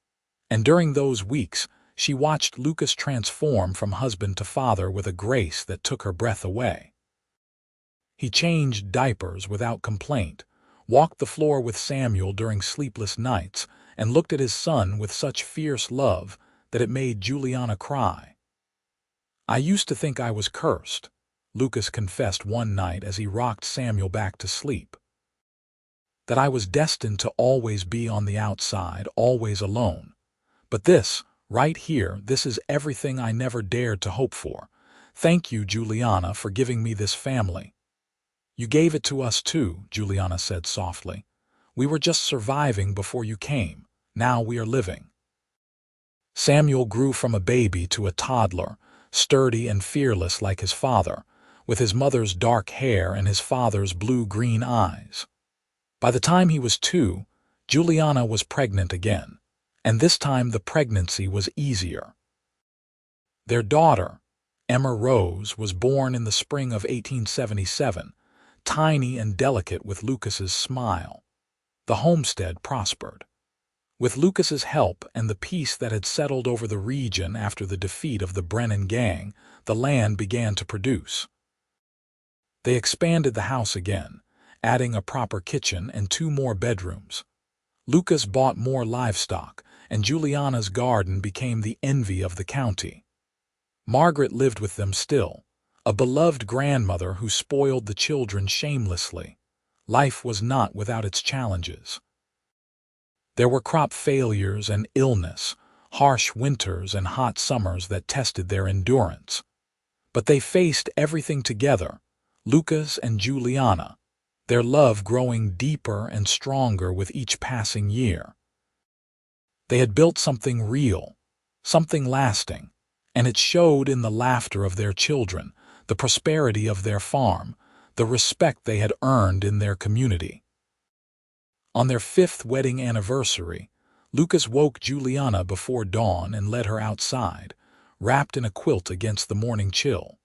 A: and during those weeks she watched Lucas transform from husband to father with a grace that took her breath away. He changed diapers without complaint, walked the floor with Samuel during sleepless nights, and looked at his son with such fierce love that it made Juliana cry. "I used to think I was cursed," Lucas confessed one night as he rocked Samuel back to sleep. "That I was destined to always be on the outside, always alone. But this, right here, this is everything I never dared to hope for. Thank you, Juliana, for giving me this family." "You gave it to us too," Juliana said softly. "We were just surviving before you came. Now we are living." Samuel grew from a baby to a toddler, sturdy and fearless like his father, with his mother's dark hair and his father's blue-green eyes. By the time he was 2, Juliana was pregnant again, and this time the pregnancy was easier. Their daughter, Emma Rose, was born in the spring of 1877, tiny and delicate with Lucas's smile. The homestead prospered. With Lucas's help and the peace that had settled over the region after the defeat of the Brennan gang, the land began to produce. They expanded the house again, adding a proper kitchen and 2 more bedrooms. Lucas bought more livestock, and Juliana's garden became the envy of the county. Margaret lived with them still, a beloved grandmother who spoiled the children shamelessly. Life was not without its challenges. There were crop failures and illness, harsh winters and hot summers that tested their endurance. But they faced everything together, Lucas and Juliana, their love growing deeper and stronger with each passing year. They had built something real, something lasting, and it showed in the laughter of their children, the prosperity of their farm, the respect they had earned in their community. On their 5th wedding anniversary, Lucas woke Juliana before dawn and led her outside, wrapped in a quilt against the morning chill.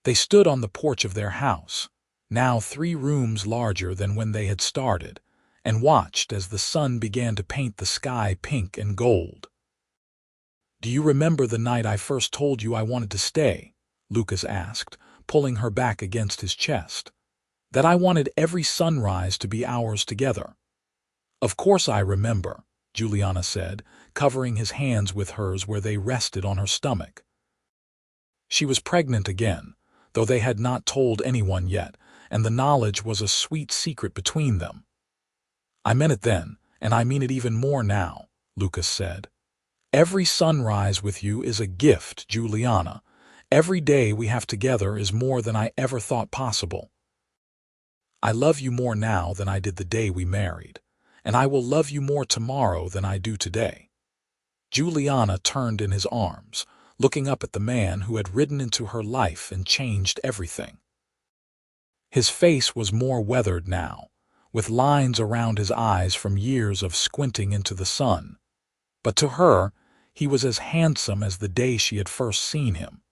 A: They stood on the porch of their house, now 3 rooms larger than when they had started, and watched as the sun began to paint the sky pink and gold. "Do you remember the night I first told you I wanted to stay?" Lucas asked, pulling her back against his chest. "That I wanted every sunrise to be ours together." "Of course I remember," Juliana said, covering his hands with hers where they rested on her stomach. She was pregnant again, though they had not told anyone yet, and the knowledge was a sweet secret between them. "I meant it then, and I mean it even more now," Lucas said. "Every sunrise with you is a gift, Juliana. Every day we have together is more than I ever thought possible. I love you more now than I did the day we married, and I will love you more tomorrow than I do today." Juliana turned in his arms, looking up at the man who had ridden into her life and changed everything. His face was more weathered now, with lines around his eyes from years of squinting into the sun. But to her, he was as handsome as the day she had first seen him.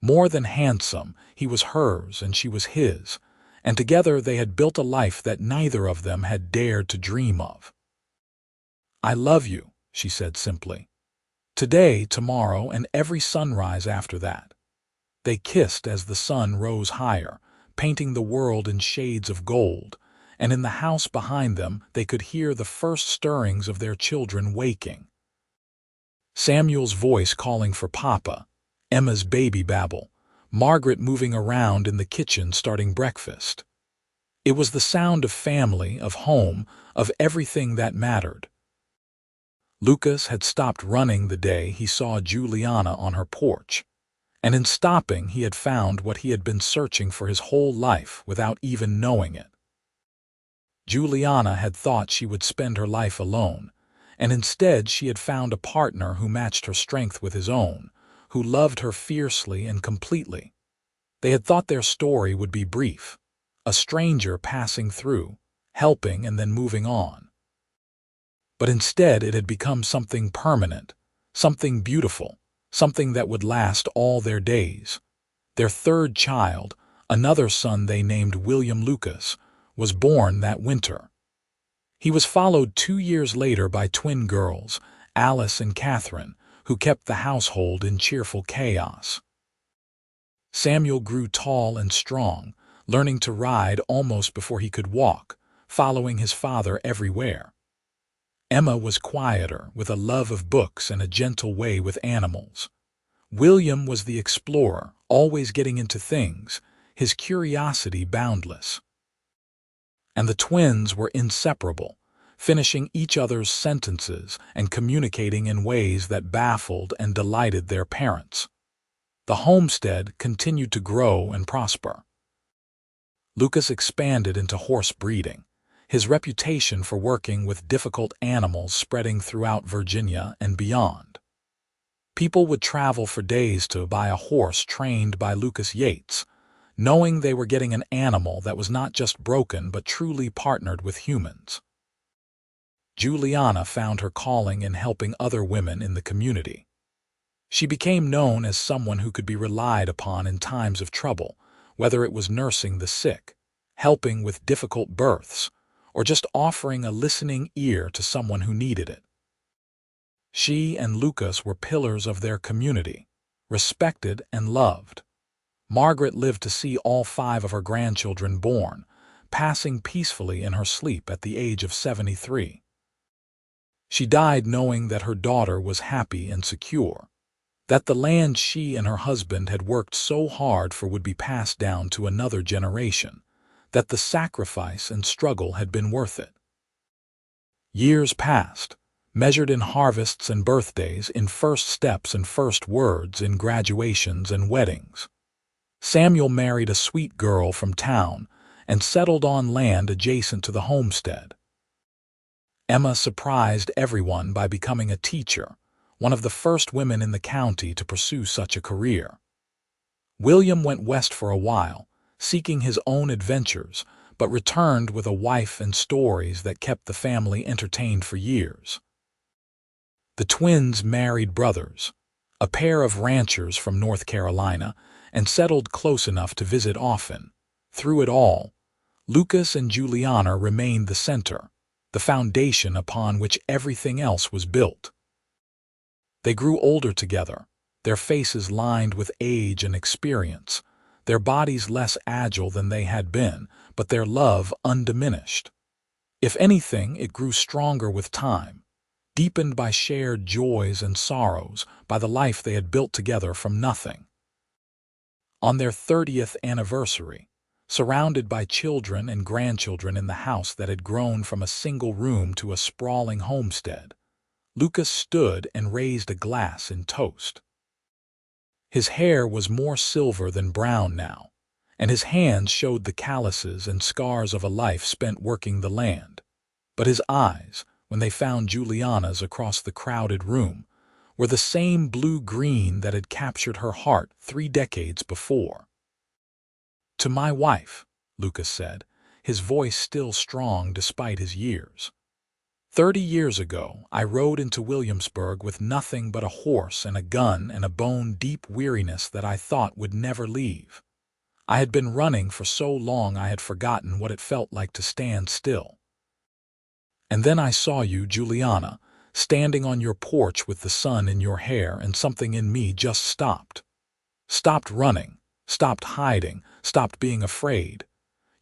A: More than handsome, he was hers and she was his, and together they had built a life that neither of them had dared to dream of. "I love you," she said simply. "Today, tomorrow, and every sunrise after that." They kissed as the sun rose higher, painting the world in shades of gold, and in the house behind them they could hear the first stirrings of their children waking. Samuel's voice calling for Papa, Emma's baby babble, Margaret moving around in the kitchen starting breakfast. It was the sound of family, of home, of everything that mattered. Lucas had stopped running the day he saw Juliana on her porch, and in stopping he had found what he had been searching for his whole life without even knowing it. Juliana had thought she would spend her life alone, and instead she had found a partner who matched her strength with his own, who loved her fiercely and completely. They had thought their story would be brief, a stranger passing through, helping and then moving on. But instead it had become something permanent, something beautiful, something that would last all their days. Their 3rd child, another son they named William Lucas, was born that winter. He was followed 2 years later by twin girls, Alice and Catherine, who kept the household in cheerful chaos. Samuel grew tall and strong, learning to ride almost before he could walk, following his father everywhere. Emma was quieter, with a love of books and a gentle way with animals. William was the explorer, always getting into things, his curiosity boundless. And the twins were inseparable, finishing each other's sentences and communicating in ways that baffled and delighted their parents. The homestead continued to grow and prosper. Lucas expanded into horse breeding, his reputation for working with difficult animals spreading throughout Virginia and beyond. People would travel for days to buy a horse trained by Lucas Yates, knowing they were getting an animal that was not just broken but truly partnered with humans. Juliana found her calling in helping other women in the community. She became known as someone who could be relied upon in times of trouble, whether it was nursing the sick, helping with difficult births, or just offering a listening ear to someone who needed it. She and Lucas were pillars of their community, respected and loved. Margaret lived to see all 5 of her grandchildren born, passing peacefully in her sleep at the age of 73. She died knowing that her daughter was happy and secure, that the land she and her husband had worked so hard for would be passed down to another generation, that the sacrifice and struggle had been worth it. Years passed, measured in harvests and birthdays, in first steps and first words, in graduations and weddings. Samuel married a sweet girl from town and settled on land adjacent to the homestead. Emma surprised everyone by becoming a teacher, one of the first women in the county to pursue such a career. William went west for a while, seeking his own adventures, but returned with a wife and stories that kept the family entertained for years. The twins married brothers, a pair of ranchers from North Carolina, and settled close enough to visit often. Through it all, Lucas and Juliana remained the center, the foundation upon which everything else was built. They grew older together, their faces lined with age and experience, their bodies less agile than they had been, but their love undiminished. If anything, it grew stronger with time, deepened by shared joys and sorrows, by the life they had built together from nothing. On their 30th anniversary, surrounded by children and grandchildren in the house that had grown from a single room to a sprawling homestead, Lucas stood and raised a glass in toast. His hair was more silver than brown now, and his hands showed the calluses and scars of a life spent working the land. But his eyes, when they found Juliana's across the crowded room, were the same blue-green that had captured her heart 3 decades before. "To my wife," Lucas said, his voice still strong despite his years. 30 years ago, I rode into Williamsburg with nothing but a horse and a gun and a bone-deep weariness that I thought would never leave. I had been running for so long I had forgotten what it felt like to stand still. And then I saw you, Juliana, standing on your porch with the sun in your hair, and something in me just stopped. Stopped running, stopped hiding, stopped being afraid.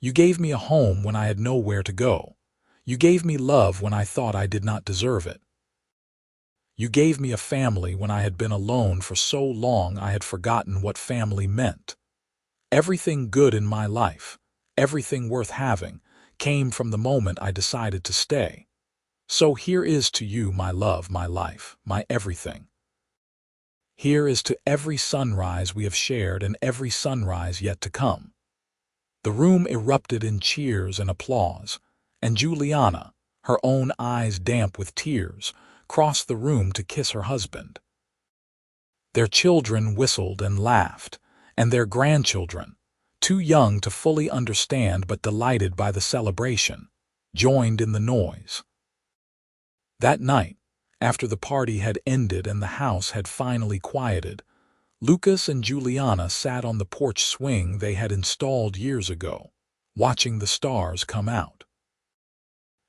A: You gave me a home when I had nowhere to go. You gave me love when I thought I did not deserve it. You gave me a family when I had been alone for so long I had forgotten what family meant. Everything good in my life, everything worth having, came from the moment I decided to stay. So here is to you, my love, my life, my everything. Here is to every sunrise we have shared and every sunrise yet to come." The room erupted in cheers and applause, and Juliana, her own eyes damp with tears, crossed the room to kiss her husband. Their children whistled and laughed, and their grandchildren, too young to fully understand but delighted by the celebration, joined in the noise. That night, after the party had ended and the house had finally quieted, Lucas and Juliana sat on the porch swing they had installed years ago, watching the stars come out.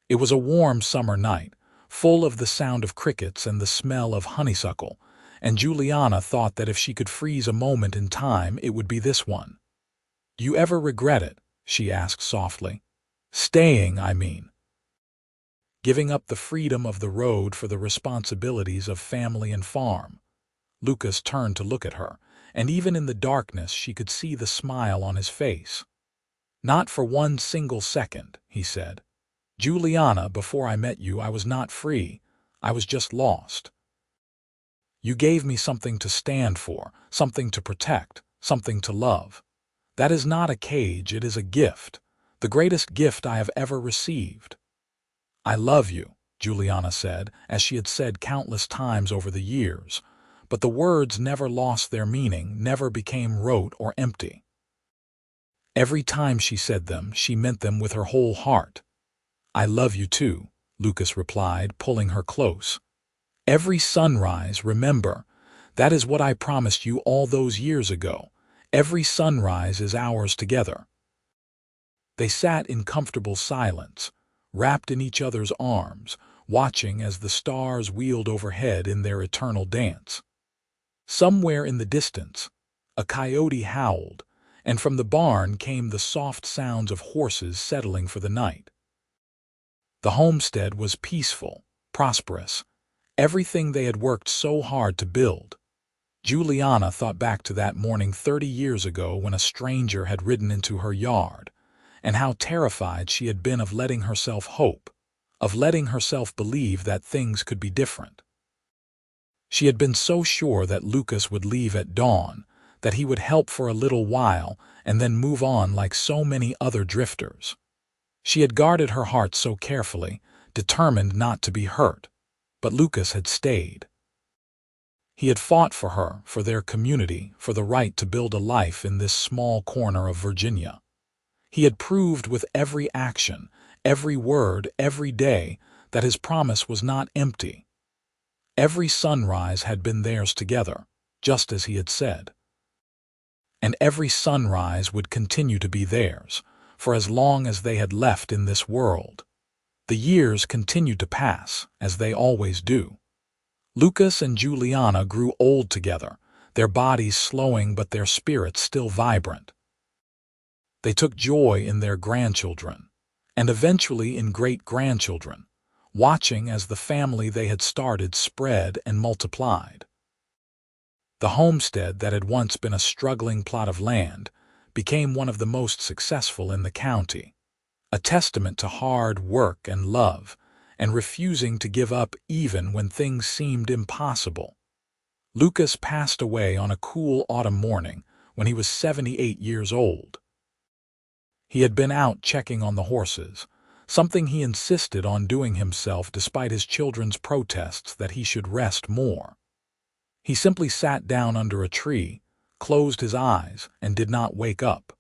A: It was a warm summer night, full of the sound of crickets and the smell of honeysuckle, and Juliana thought that if she could freeze a moment in time, it would be this one. "Do you ever regret it?" she asked softly. Staying, I mean. Giving up the freedom of the road for the responsibilities of family and farm. Lucas turned to look at her, and even in the darkness she could see the smile on his face. Not for one single second, he said. Juliana, before I met you, I was not free. I was just lost. You gave me something to stand for, something to protect, something to love. That is not a cage, it is a gift, the greatest gift I have ever received. I love you, Juliana said, as she had said countless times over the years, but the words never lost their meaning, never became rote or empty. Every time she said them, she meant them with her whole heart. I love you too, Lucas replied, pulling her close. Every sunrise, remember, that is what I promised you all those years ago. Every sunrise is ours together. They sat in comfortable silence, wrapped in each other's arms, watching as the stars wheeled overhead in their eternal dance. Somewhere in the distance, a coyote howled, and from the barn came the soft sounds of horses settling for the night. The homestead was peaceful, prosperous, everything they had worked so hard to build. Juliana thought back to that morning 30 years ago when a stranger had ridden into her yard, and how terrified she had been of letting herself hope, of letting herself believe that things could be different. She had been so sure that Lucas would leave at dawn, that he would help for a little while and then move on like so many other drifters. She had guarded her heart so carefully, determined not to be hurt, but Lucas had stayed. He had fought for her, for their community, for the right to build a life in this small corner of Virginia. He had proved with every action, every word, every day, that his promise was not empty. Every sunrise had been theirs together, just as he had said. And every sunrise would continue to be theirs, for as long as they had left in this world. The years continued to pass, as they always do. Lucas and Juliana grew old together, their bodies slowing but their spirits still vibrant. They took joy in their grandchildren, and eventually in great-grandchildren, watching as the family they had started spread and multiplied. The homestead that had once been a struggling plot of land became one of the most successful in the county, a testament to hard work and love, and refusing to give up even when things seemed impossible. Lucas passed away on a cool autumn morning when he was 78 years old. He had been out checking on the horses, something he insisted on doing himself despite his children's protests that he should rest more. He simply sat down under a tree, closed his eyes, and did not wake up.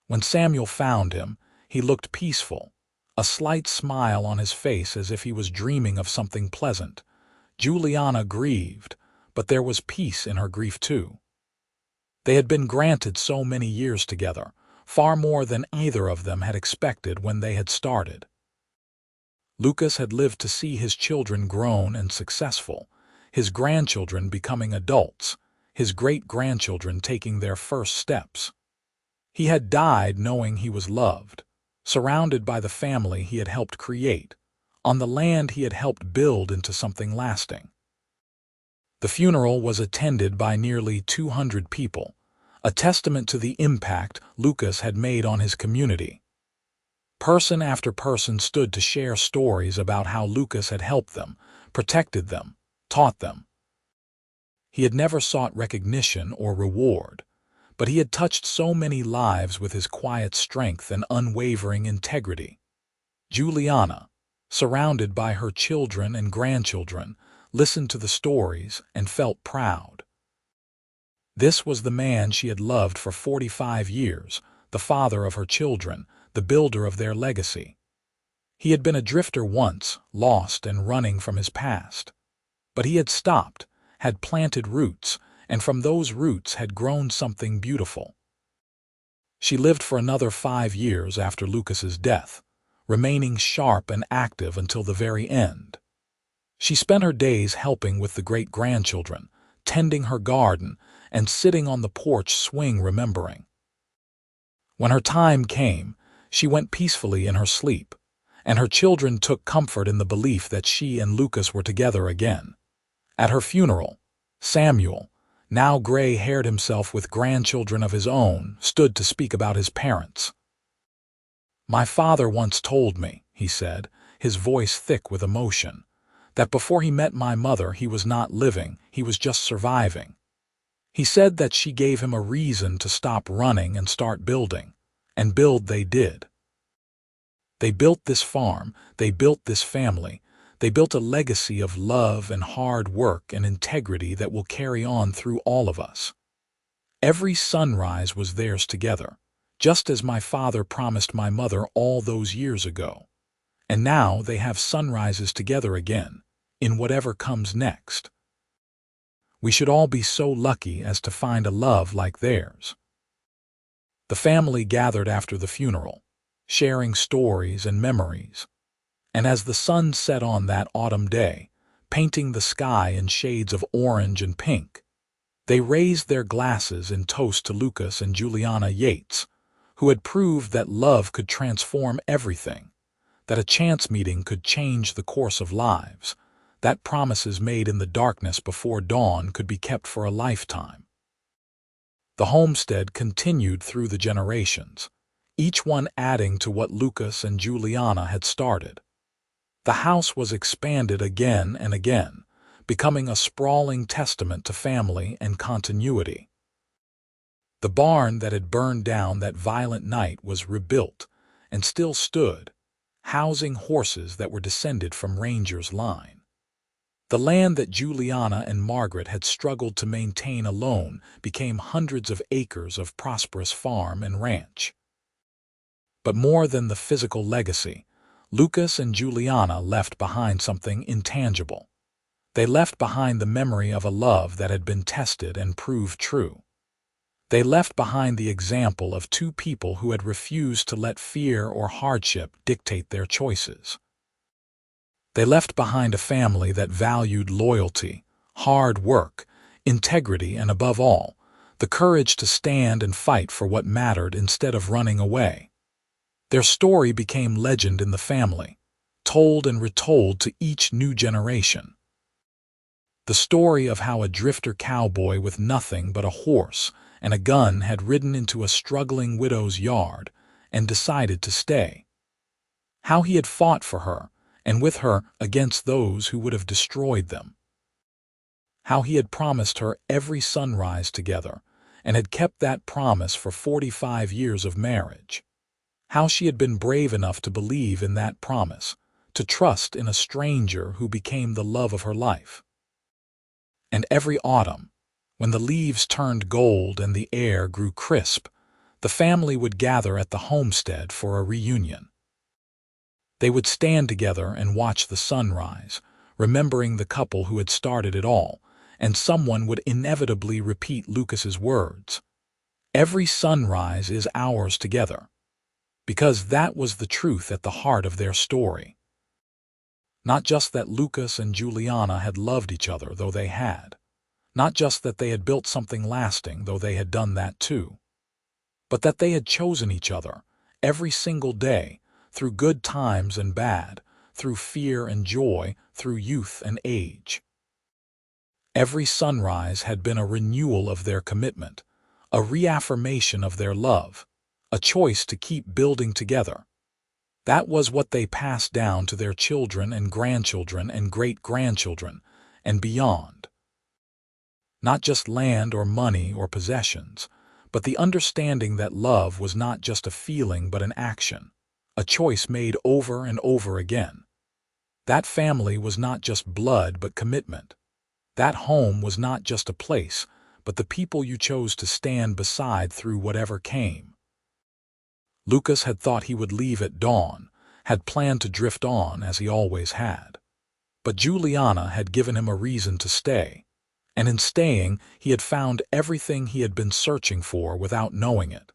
A: When Samuel found him, he looked peaceful, a slight smile on his face as if he was dreaming of something pleasant. Juliana grieved, but there was peace in her grief too. They had been granted so many years together, far more than either of them had expected when they had started. Lucas had lived to see his children grown and successful, his grandchildren becoming adults, his great-grandchildren taking their first steps. He had died knowing he was loved, surrounded by the family he had helped create, on the land he had helped build into something lasting. The funeral was attended by nearly 200 people, a testament to the impact Lucas had made on his community. Person after person stood to share stories about how Lucas had helped them, protected them, taught them. He had never sought recognition or reward, but he had touched so many lives with his quiet strength and unwavering integrity. Juliana, surrounded by her children and grandchildren, listened to the stories and felt proud. This was the man she had loved for 45 years, the father of her children, the builder of their legacy. He had been a drifter once, lost and running from his past. But he had stopped, had planted roots, and from those roots had grown something beautiful. She lived for another 5 years after Lucas's death, remaining sharp and active until the very end. She spent her days helping with the great-grandchildren, tending her garden, and sitting on the porch swing remembering. When her time came, she went peacefully in her sleep, and her children took comfort in the belief that she and Lucas were together again. At her funeral, Samuel, now gray-haired himself with grandchildren of his own, stood to speak about his parents. "My father once told me," he said, his voice thick with emotion, "that before he met my mother he was not living, he was just surviving. He said that she gave him a reason to stop running and start building, and build they did. They built this farm, they built this family, they built a legacy of love and hard work and integrity that will carry on through all of us. Every sunrise was theirs together, just as my father promised my mother all those years ago. And now they have sunrises together again, in whatever comes next. We should all be so lucky as to find a love like theirs." The family gathered after the funeral, sharing stories and memories. And as the sun set on that autumn day, painting the sky in shades of orange and pink, they raised their glasses in toast to Lucas and Juliana Yates, who had proved that love could transform everything, that a chance meeting could change the course of lives, that promises made in the darkness before dawn could be kept for a lifetime. The homestead continued through the generations, each one adding to what Lucas and Juliana had started. The house was expanded again and again, becoming a sprawling testament to family and continuity. The barn that had burned down that violent night was rebuilt and still stood, housing horses that were descended from Ranger's line. The land that Juliana and Margaret had struggled to maintain alone became hundreds of acres of prosperous farm and ranch. But more than the physical legacy, Lucas and Juliana left behind something intangible. They left behind the memory of a love that had been tested and proved true. They left behind the example of two people who had refused to let fear or hardship dictate their choices. They left behind a family that valued loyalty, hard work, integrity, and above all, the courage to stand and fight for what mattered instead of running away. Their story became legend in the family, told and retold to each new generation. The story of how a drifter cowboy with nothing but a horse and a gun had ridden into a struggling widow's yard and decided to stay. How he had fought for her and with her against those who would have destroyed them. How he had promised her every sunrise together and had kept that promise for 45 years of marriage. How she had been brave enough to believe in that promise, to trust in a stranger who became the love of her life. And every autumn, when the leaves turned gold and the air grew crisp, the family would gather at the homestead for a reunion. They would stand together and watch the sunrise, remembering the couple who had started it all, and someone would inevitably repeat Lucas's words. Every sunrise is ours together, because that was the truth at the heart of their story. Not just that Lucas and Juliana had loved each other, though they had. Not just that they had built something lasting, though they had done that too. But that they had chosen each other every single day, through good times and bad, through fear and joy, through youth and age. Every sunrise had been a renewal of their commitment, a reaffirmation of their love, a choice to keep building together. That was what they passed down to their children and grandchildren and great-grandchildren and beyond. Not just land or money or possessions, but the understanding that love was not just a feeling but an action, a choice made over and over again. That family was not just blood but commitment. That home was not just a place, but the people you chose to stand beside through whatever came. Lucas had thought he would leave at dawn, had planned to drift on as he always had. But Juliana had given him a reason to stay, and in staying he had found everything he had been searching for without knowing it.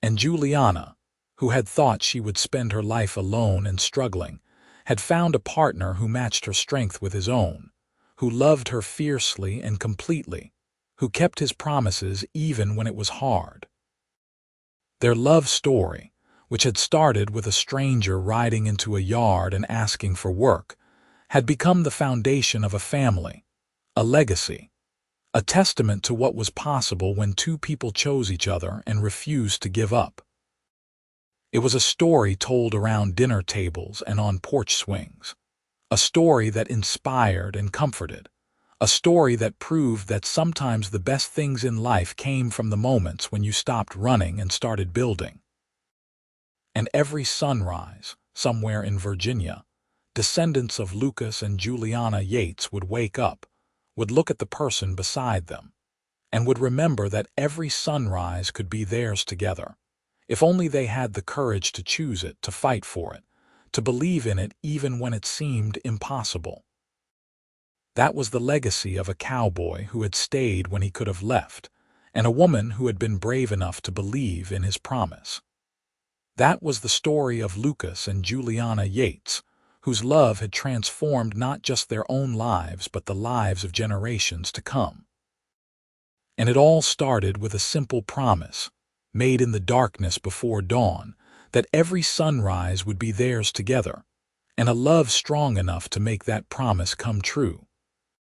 A: And Juliana, who had thought she would spend her life alone and struggling, had found a partner who matched her strength with his own, who loved her fiercely and completely, who kept his promises even when it was hard. Their love story, which had started with a stranger riding into a yard and asking for work, had become the foundation of a family, a legacy, a testament to what was possible when two people chose each other and refused to give up. It was a story told around dinner tables and on porch swings, a story that inspired and comforted, a story that proved that sometimes the best things in life came from the moments when you stopped running and started building. And every sunrise, somewhere in Virginia, descendants of Lucas and Juliana Yates would wake up, would look at the person beside them, and would remember that every sunrise could be theirs together, if only they had the courage to choose it, to fight for it, to believe in it even when it seemed impossible. That was the legacy of a cowboy who had stayed when he could have left, and a woman who had been brave enough to believe in his promise. That was the story of Lucas and Juliana Yates, whose love had transformed not just their own lives but the lives of generations to come. And it all started with a simple promise, made in the darkness before dawn, that every sunrise would be theirs together, and a love strong enough to make that promise come true.